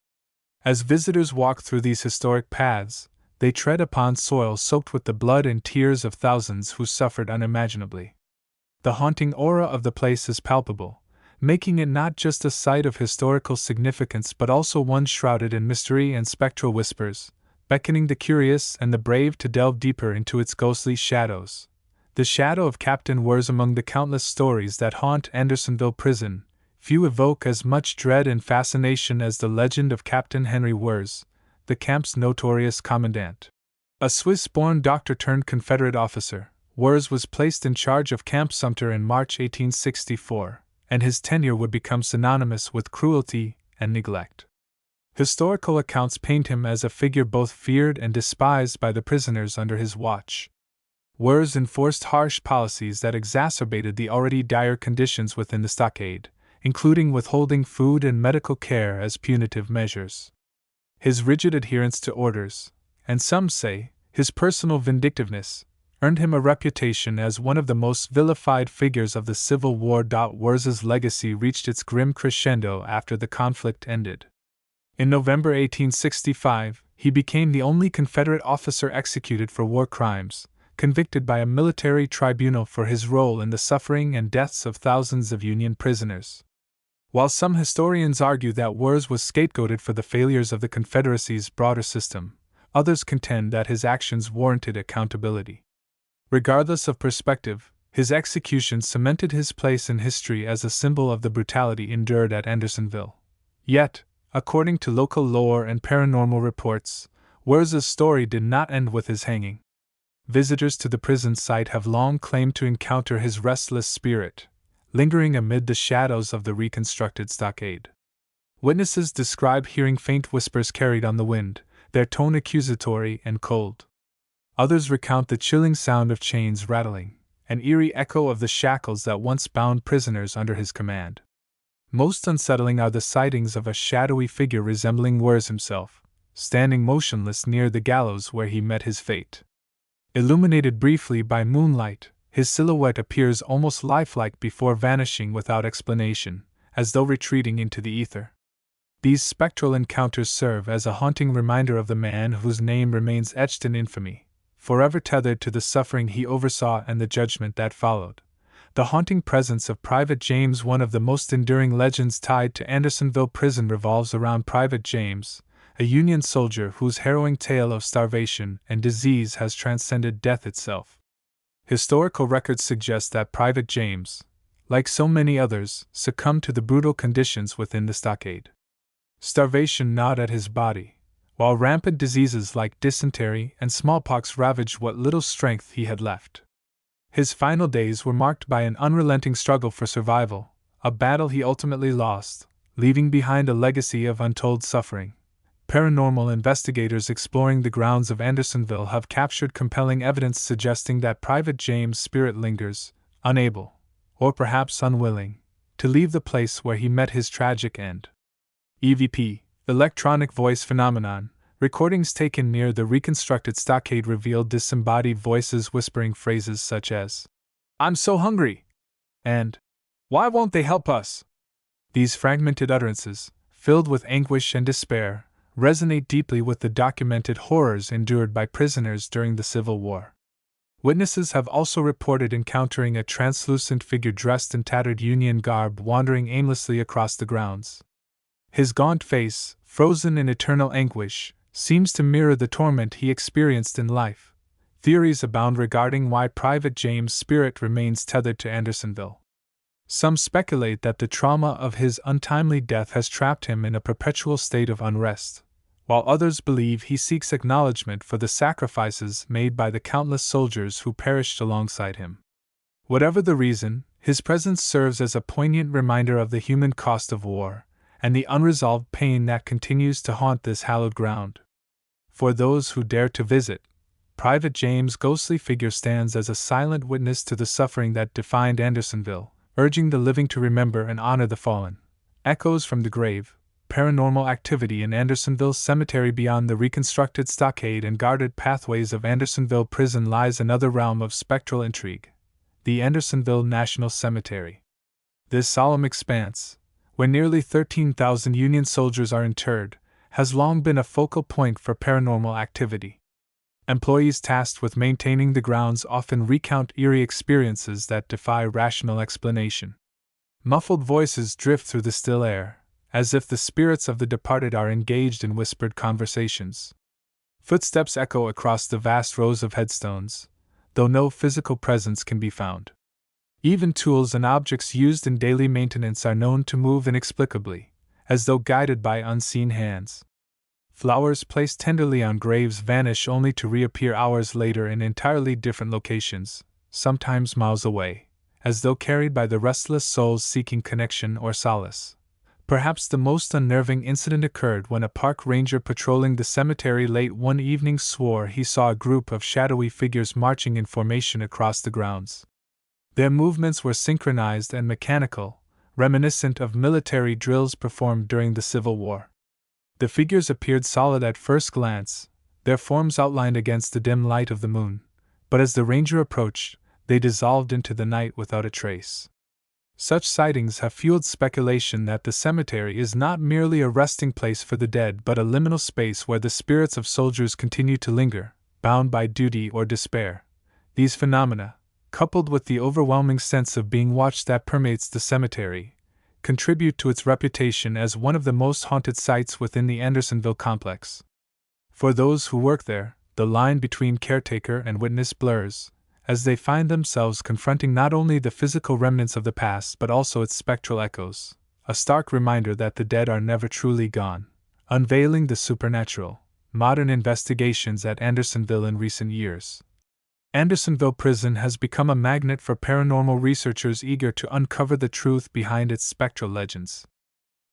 As visitors walk through these historic paths, they tread upon soil soaked with the blood and tears of thousands who suffered unimaginably. The haunting aura of the place is palpable, making it not just a site of historical significance but also one shrouded in mystery and spectral whispers, beckoning the curious and the brave to delve deeper into its ghostly shadows. The shadow of Captain Wirz among the countless stories that haunt Andersonville Prison, few evoke as much dread and fascination as the legend of Captain Henry Wirz, the camp's notorious commandant. A Swiss-born doctor-turned-Confederate officer, Wirz was placed in charge of Camp Sumter in March 1864, and his tenure would become synonymous with cruelty and neglect. Historical accounts paint him as a figure both feared and despised by the prisoners under his watch. Wirz enforced harsh policies that exacerbated the already dire conditions within the stockade, including withholding food and medical care as punitive measures. His rigid adherence to orders, and some say, his personal vindictiveness, earned him a reputation as one of the most vilified figures of the Civil War. Wirz's legacy reached its grim crescendo after the conflict ended. In November 1865, he became the only Confederate officer executed for war crimes, convicted by a military tribunal for his role in the suffering and deaths of thousands of Union prisoners. While some historians argue that Wirz was scapegoated for the failures of the Confederacy's broader system, others contend that his actions warranted accountability. Regardless of perspective, his execution cemented his place in history as a symbol of the brutality endured at Andersonville. Yet, according to local lore and paranormal reports, Wirz's story did not end with his hanging. Visitors to the prison site have long claimed to encounter his restless spirit, lingering amid the shadows of the reconstructed stockade. Witnesses describe hearing faint whispers carried on the wind, their tone accusatory and cold. Others recount the chilling sound of chains rattling, an eerie echo of the shackles that once bound prisoners under his command. Most unsettling are the sightings of a shadowy figure resembling Wirz himself, standing motionless near the gallows where he met his fate. Illuminated briefly by moonlight, his silhouette appears almost lifelike before vanishing without explanation, as though retreating into the ether. These spectral encounters serve as a haunting reminder of the man whose name remains etched in infamy, forever tethered to the suffering he oversaw and the judgment that followed. The haunting presence of Private James. One of the most enduring legends tied to Andersonville Prison revolves around Private James, a Union soldier whose harrowing tale of starvation and disease has transcended death itself. Historical records suggest that Private James, like so many others, succumbed to the brutal conditions within the stockade. Starvation gnawed at his body, while rampant diseases like dysentery and smallpox ravaged what little strength he had left. His final days were marked by an unrelenting struggle for survival, a battle he ultimately lost, leaving behind a legacy of untold suffering. Paranormal investigators exploring the grounds of Andersonville have captured compelling evidence suggesting that Private James' spirit lingers, unable, or perhaps unwilling, to leave the place where he met his tragic end. EVP, electronic voice phenomenon. Recordings taken near the reconstructed stockade revealed disembodied voices whispering phrases such as, "I'm so hungry," and "Why won't they help us?" These fragmented utterances, filled with anguish and despair, resonate deeply with the documented horrors endured by prisoners during the Civil War. Witnesses have also reported encountering a translucent figure dressed in tattered Union garb wandering aimlessly across the grounds. His gaunt face, frozen in eternal anguish, seems to mirror the torment he experienced in life. Theories abound regarding why Private James' spirit remains tethered to Andersonville. Some speculate that the trauma of his untimely death has trapped him in a perpetual state of unrest, while others believe he seeks acknowledgement for the sacrifices made by the countless soldiers who perished alongside him. Whatever the reason, his presence serves as a poignant reminder of the human cost of war, and the unresolved pain that continues to haunt this hallowed ground. For those who dare to visit, Private James' ghostly figure stands as a silent witness to the suffering that defined Andersonville, urging the living to remember and honor the fallen. Echoes from the grave. Paranormal activity in Andersonville Cemetery. Beyond the reconstructed stockade and guarded pathways of Andersonville Prison lies another realm of spectral intrigue: the Andersonville National Cemetery. This solemn expanse, where nearly 13,000 Union soldiers are interred, has long been a focal point for paranormal activity. Employees tasked with maintaining the grounds often recount eerie experiences that defy rational explanation. Muffled voices drift through the still air, as if the spirits of the departed are engaged in whispered conversations. Footsteps echo across the vast rows of headstones, though no physical presence can be found. Even tools and objects used in daily maintenance are known to move inexplicably, as though guided by unseen hands. Flowers placed tenderly on graves vanish only to reappear hours later in entirely different locations, sometimes miles away, as though carried by the restless souls seeking connection or solace. Perhaps the most unnerving incident occurred when a park ranger patrolling the cemetery late one evening swore he saw a group of shadowy figures marching in formation across the grounds. Their movements were synchronized and mechanical, reminiscent of military drills performed during the Civil War. The figures appeared solid at first glance, their forms outlined against the dim light of the moon, but as the ranger approached, they dissolved into the night without a trace. Such sightings have fueled speculation that the cemetery is not merely a resting place for the dead but a liminal space where the spirits of soldiers continue to linger, bound by duty or despair. These phenomena, coupled with the overwhelming sense of being watched that permeates the cemetery, contribute to its reputation as one of the most haunted sites within the Andersonville complex. For those who work there, the line between caretaker and witness blurs, as they find themselves confronting not only the physical remnants of the past but also its spectral echoes, a stark reminder that the dead are never truly gone, unveiling the supernatural. Modern investigations at Andersonville in recent years. Andersonville Prison has become a magnet for paranormal researchers eager to uncover the truth behind its spectral legends.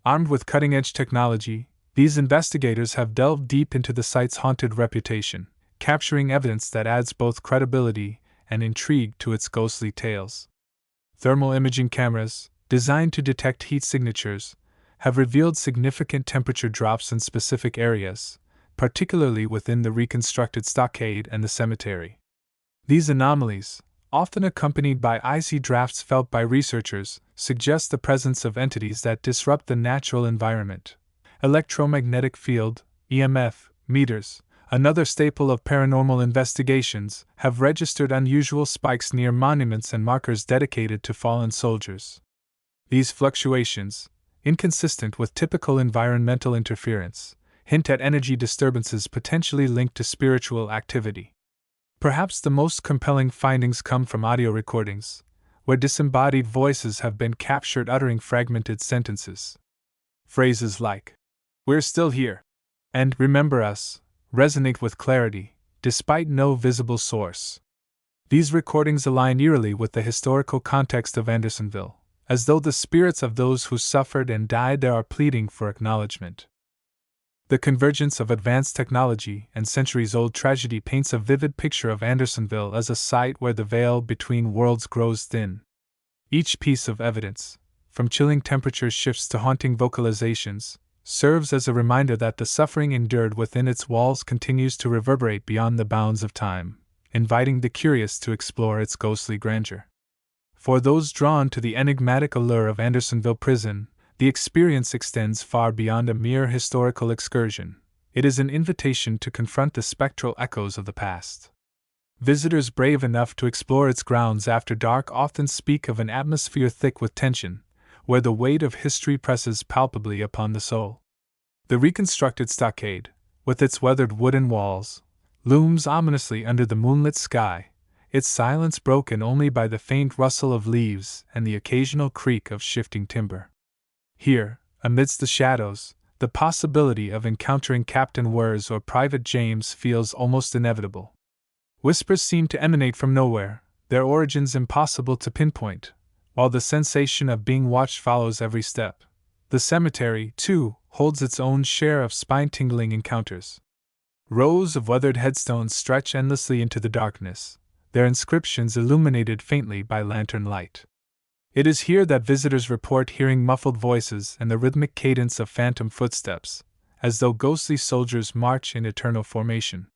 Armed with cutting-edge technology, these investigators have delved deep into the site's haunted reputation, capturing evidence that adds both credibility and intrigue to its ghostly tales. Thermal imaging cameras, designed to detect heat signatures, have revealed significant temperature drops in specific areas, particularly within the reconstructed stockade and the cemetery. These anomalies, often accompanied by icy drafts felt by researchers, suggest the presence of entities that disrupt the natural environment. Electromagnetic field, EMF, meters, another staple of paranormal investigations, have registered unusual spikes near monuments and markers dedicated to fallen soldiers. These fluctuations, inconsistent with typical environmental interference, hint at energy disturbances potentially linked to spiritual activity. Perhaps the most compelling findings come from audio recordings, where disembodied voices have been captured uttering fragmented sentences. Phrases like, "We're still here," and "Remember us," resonate with clarity, despite no visible source. These recordings align eerily with the historical context of Andersonville, as though the spirits of those who suffered and died there are pleading for acknowledgement. The convergence of advanced technology and centuries-old tragedy paints a vivid picture of Andersonville as a site where the veil between worlds grows thin. Each piece of evidence, from chilling temperature shifts to haunting vocalizations, serves as a reminder that the suffering endured within its walls continues to reverberate beyond the bounds of time, inviting the curious to explore its ghostly grandeur. For those drawn to the enigmatic allure of Andersonville Prison, the experience extends far beyond a mere historical excursion. It is an invitation to confront the spectral echoes of the past. Visitors brave enough to explore its grounds after dark often speak of an atmosphere thick with tension, where the weight of history presses palpably upon the soul. The reconstructed stockade, with its weathered wooden walls, looms ominously under the moonlit sky, its silence broken only by the faint rustle of leaves and the occasional creak of shifting timber. Here, amidst the shadows, the possibility of encountering Captain Wers or Private James feels almost inevitable. Whispers seem to emanate from nowhere, their origins impossible to pinpoint, while the sensation of being watched follows every step. The cemetery, too, holds its own share of spine-tingling encounters. Rows of weathered headstones stretch endlessly into the darkness, their inscriptions illuminated faintly by lantern light. It is here that visitors report hearing muffled voices and the rhythmic cadence of phantom footsteps, as though ghostly soldiers march in eternal formation.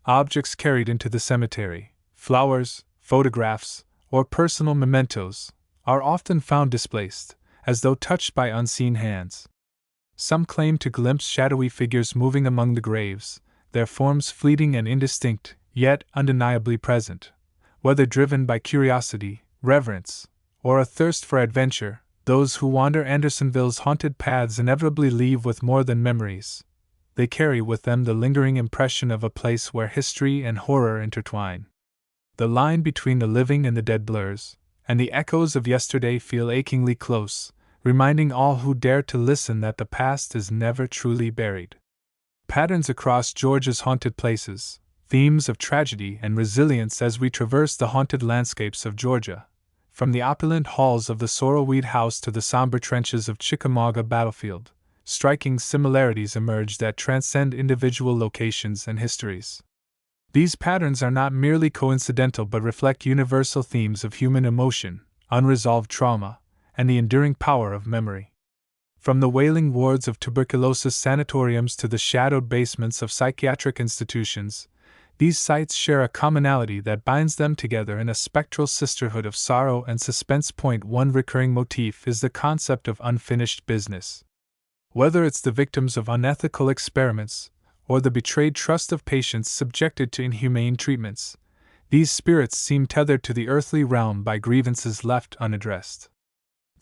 Objects carried into the cemetery, flowers, photographs, or personal mementos, are often found displaced, as though touched by unseen hands. Some claim to glimpse shadowy figures moving among the graves, their forms fleeting and indistinct, yet undeniably present. Whether driven by curiosity, reverence, or a thirst for adventure, those who wander Andersonville's haunted paths inevitably leave with more than memories. They carry with them the lingering impression of a place where history and horror intertwine. The line between the living and the dead blurs, and the echoes of yesterday feel achingly close, reminding all who dare to listen that the past is never truly buried. Patterns across Georgia's haunted places, themes of tragedy and resilience as we traverse the haunted landscapes of Georgia. From the opulent halls of the Sorrelweed House to the somber trenches of Chickamauga battlefield, striking similarities emerge that transcend individual locations and histories. These patterns are not merely coincidental but reflect universal themes of human emotion, unresolved trauma, and the enduring power of memory. From the wailing wards of tuberculosis sanatoriums to the shadowed basements of psychiatric institutions, these sites share a commonality that binds them together in a spectral sisterhood of sorrow and suspense. One recurring motif is the concept of unfinished business. Whether it's the victims of unethical experiments, or the betrayed trust of patients subjected to inhumane treatments, these spirits seem tethered to the earthly realm by grievances left unaddressed.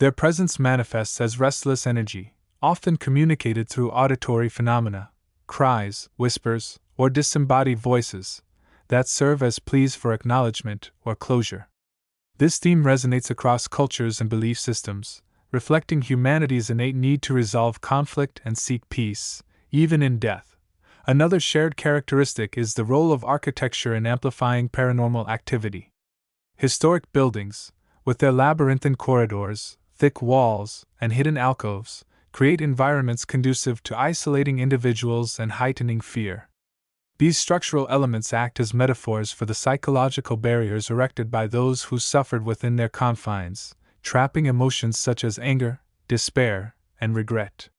Their presence manifests as restless energy, often communicated through auditory phenomena, cries, whispers, or disembodied voices, that serve as pleas for acknowledgement or closure. This theme resonates across cultures and belief systems, reflecting humanity's innate need to resolve conflict and seek peace, even in death. Another shared characteristic is the role of architecture in amplifying paranormal activity. Historic buildings, with their labyrinthine corridors, thick walls, and hidden alcoves, create environments conducive to isolating individuals and heightening fear. These structural elements act as metaphors for the psychological barriers erected by those who suffered within their confines, trapping emotions such as anger, despair, and regret.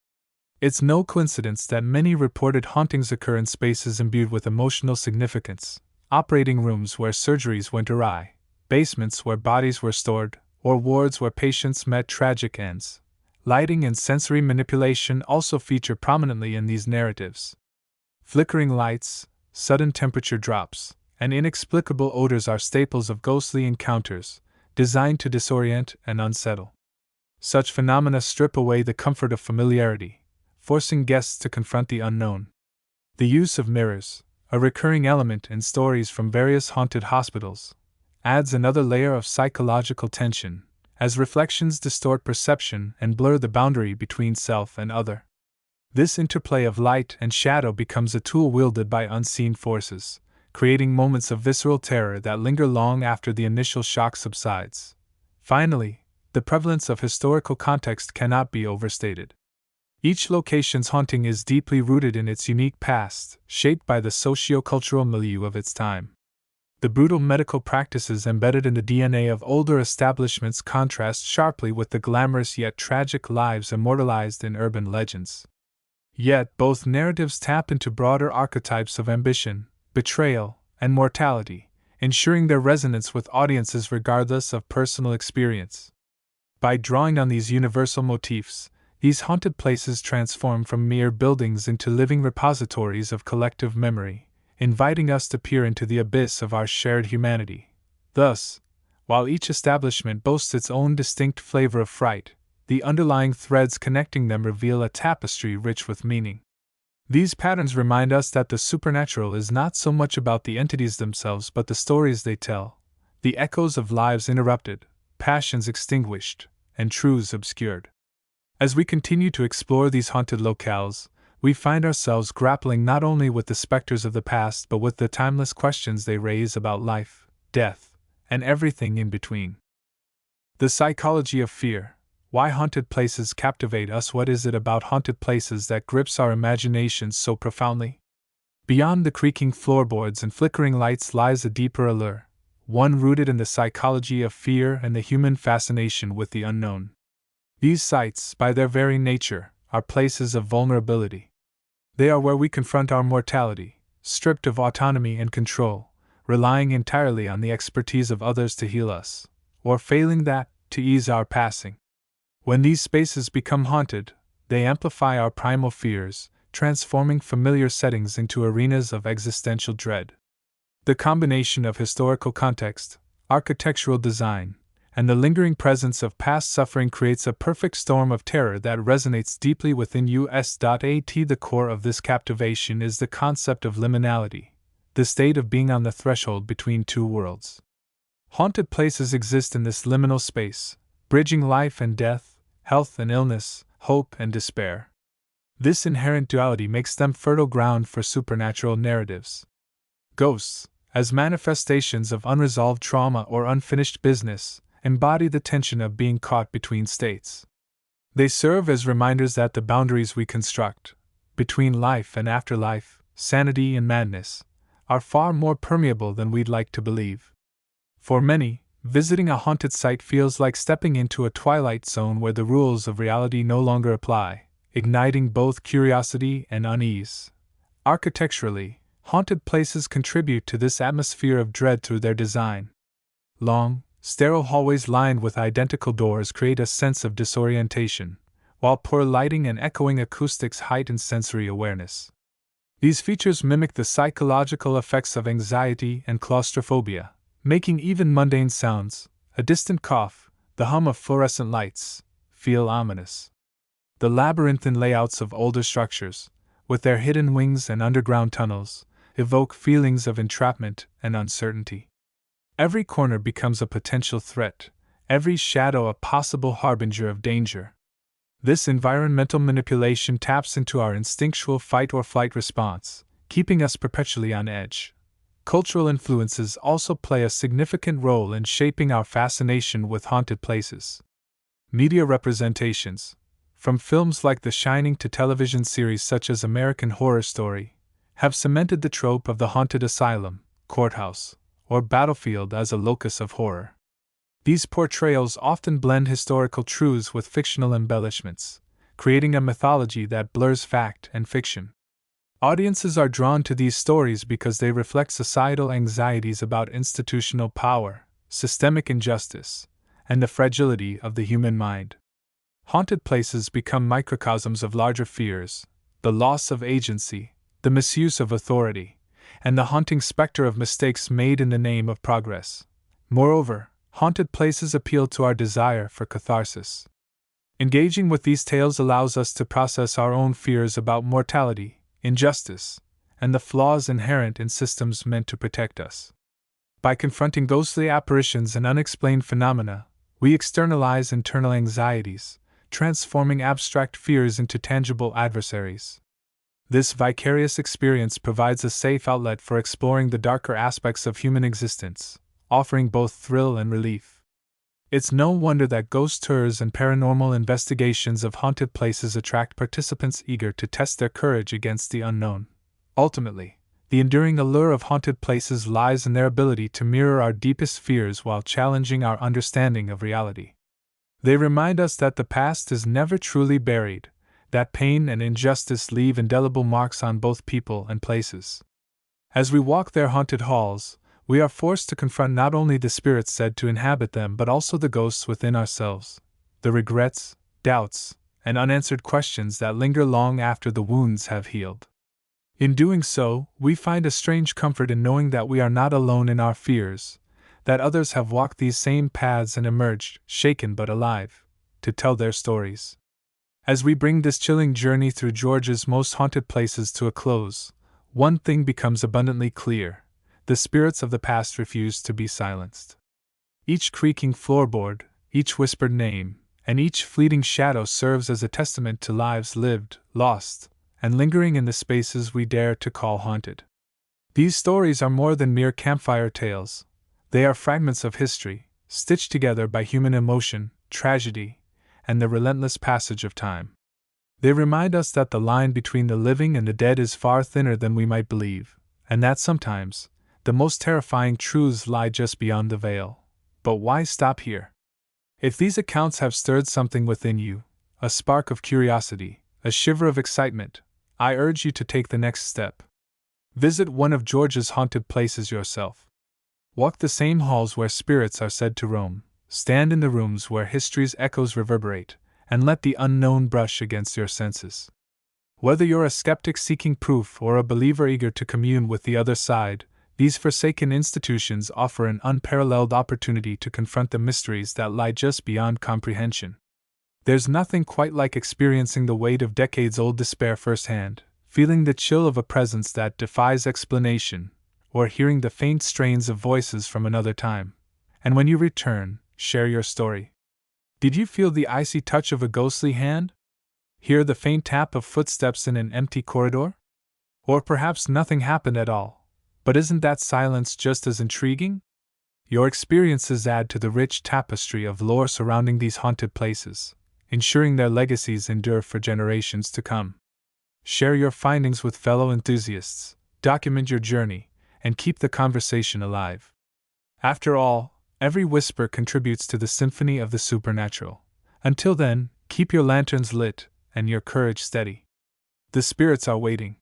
It's no coincidence that many reported hauntings occur in spaces imbued with emotional significance: operating rooms where surgeries went awry, basements where bodies were stored, or wards where patients met tragic ends. Lighting and sensory manipulation also feature prominently in these narratives. Flickering lights, sudden temperature drops, and inexplicable odors are staples of ghostly encounters, designed to disorient and unsettle. Such phenomena strip away the comfort of familiarity, forcing guests to confront the unknown. The use of mirrors, a recurring element in stories from various haunted hospitals, adds another layer of psychological tension, as reflections distort perception and blur the boundary between self and other. This interplay of light and shadow becomes a tool wielded by unseen forces, creating moments of visceral terror that linger long after the initial shock subsides. Finally, the prevalence of historical context cannot be overstated. Each location's haunting is deeply rooted in its unique past, shaped by the socio-cultural milieu of its time. The brutal medical practices embedded in the DNA of older establishments contrast sharply with the glamorous yet tragic lives immortalized in urban legends. Yet both narratives tap into broader archetypes of ambition, betrayal, and mortality, ensuring their resonance with audiences regardless of personal experience. By drawing on these universal motifs, these haunted places transform from mere buildings into living repositories of collective memory, inviting us to peer into the abyss of our shared humanity. Thus, while each establishment boasts its own distinct flavor of fright, the underlying threads connecting them reveal a tapestry rich with meaning. These patterns remind us that the supernatural is not so much about the entities themselves but the stories they tell, the echoes of lives interrupted, passions extinguished, and truths obscured. As we continue to explore these haunted locales, we find ourselves grappling not only with the specters of the past but with the timeless questions they raise about life, death, and everything in between. The psychology of fear. Why haunted places captivate us? What is it about haunted places that grips our imaginations so profoundly? Beyond the creaking floorboards and flickering lights lies a deeper allure, one rooted in the psychology of fear and the human fascination with the unknown. These sites, by their very nature, are places of vulnerability. They are where we confront our mortality, stripped of autonomy and control, relying entirely on the expertise of others to heal us, or failing that, to ease our passing. When these spaces become haunted, they amplify our primal fears, transforming familiar settings into arenas of existential dread. The combination of historical context, architectural design, and the lingering presence of past suffering creates a perfect storm of terror that resonates deeply within us. At the core of this captivation is the concept of liminality, the state of being on the threshold between two worlds. Haunted places exist in this liminal space, bridging life and death, health and illness, hope and despair. This inherent duality makes them fertile ground for supernatural narratives. Ghosts, as manifestations of unresolved trauma or unfinished business, embody the tension of being caught between states. They serve as reminders that the boundaries we construct, between life and afterlife, sanity and madness, are far more permeable than we'd like to believe. For many, visiting a haunted site feels like stepping into a twilight zone where the rules of reality no longer apply, igniting both curiosity and unease. Architecturally, haunted places contribute to this atmosphere of dread through their design. Long, sterile hallways lined with identical doors create a sense of disorientation, while poor lighting and echoing acoustics heighten sensory awareness. These features mimic the psychological effects of anxiety and claustrophobia, making even mundane sounds, a distant cough, the hum of fluorescent lights, feel ominous. The labyrinthine layouts of older structures, with their hidden wings and underground tunnels, evoke feelings of entrapment and uncertainty. Every corner becomes a potential threat, every shadow a possible harbinger of danger. This environmental manipulation taps into our instinctual fight or flight response, keeping us perpetually on edge. Cultural influences also play a significant role in shaping our fascination with haunted places. Media representations, from films like The Shining to television series such as American Horror Story, have cemented the trope of the haunted asylum, courthouse, or battlefield as a locus of horror. These portrayals often blend historical truths with fictional embellishments, creating a mythology that blurs fact and fiction. Audiences are drawn to these stories because they reflect societal anxieties about institutional power, systemic injustice, and the fragility of the human mind. Haunted places become microcosms of larger fears: the loss of agency, the misuse of authority, and the haunting specter of mistakes made in the name of progress. Moreover, haunted places appeal to our desire for catharsis. Engaging with these tales allows us to process our own fears about mortality, injustice, and the flaws inherent in systems meant to protect us. By confronting ghostly apparitions and unexplained phenomena, we externalize internal anxieties, transforming abstract fears into tangible adversaries. This vicarious experience provides a safe outlet for exploring the darker aspects of human existence, offering both thrill and relief. It's no wonder that ghost tours and paranormal investigations of haunted places attract participants eager to test their courage against the unknown. Ultimately, the enduring allure of haunted places lies in their ability to mirror our deepest fears while challenging our understanding of reality. They remind us that the past is never truly buried, that pain and injustice leave indelible marks on both people and places. As we walk their haunted halls, we are forced to confront not only the spirits said to inhabit them but also the ghosts within ourselves, the regrets, doubts, and unanswered questions that linger long after the wounds have healed. In doing so, we find a strange comfort in knowing that we are not alone in our fears, that others have walked these same paths and emerged, shaken but alive, to tell their stories. As we bring this chilling journey through Georgia's most haunted places to a close, one thing becomes abundantly clear: the spirits of the past refuse to be silenced. Each creaking floorboard, each whispered name, and each fleeting shadow serves as a testament to lives lived, lost, and lingering in the spaces we dare to call haunted. These stories are more than mere campfire tales. They are fragments of history, stitched together by human emotion, tragedy, and the relentless passage of time. They remind us that the line between the living and the dead is far thinner than we might believe, and that sometimes the most terrifying truths lie just beyond the veil. But why stop here? If these accounts have stirred something within you, a spark of curiosity, a shiver of excitement, I urge you to take the next step. Visit one of Georgia's haunted places yourself. Walk the same halls where spirits are said to roam, stand in the rooms where history's echoes reverberate, and let the unknown brush against your senses. Whether you're a skeptic seeking proof or a believer eager to commune with the other side, these forsaken institutions offer an unparalleled opportunity to confront the mysteries that lie just beyond comprehension. There's nothing quite like experiencing the weight of decades-old despair firsthand, feeling the chill of a presence that defies explanation, or hearing the faint strains of voices from another time. And when you return, share your story. Did you feel the icy touch of a ghostly hand? Hear the faint tap of footsteps in an empty corridor? Or perhaps nothing happened at all, but isn't that silence just as intriguing? Your experiences add to the rich tapestry of lore surrounding these haunted places, ensuring their legacies endure for generations to come. Share your findings with fellow enthusiasts, document your journey, and keep the conversation alive. After all, every whisper contributes to the symphony of the supernatural. Until then, keep your lanterns lit and your courage steady. The spirits are waiting.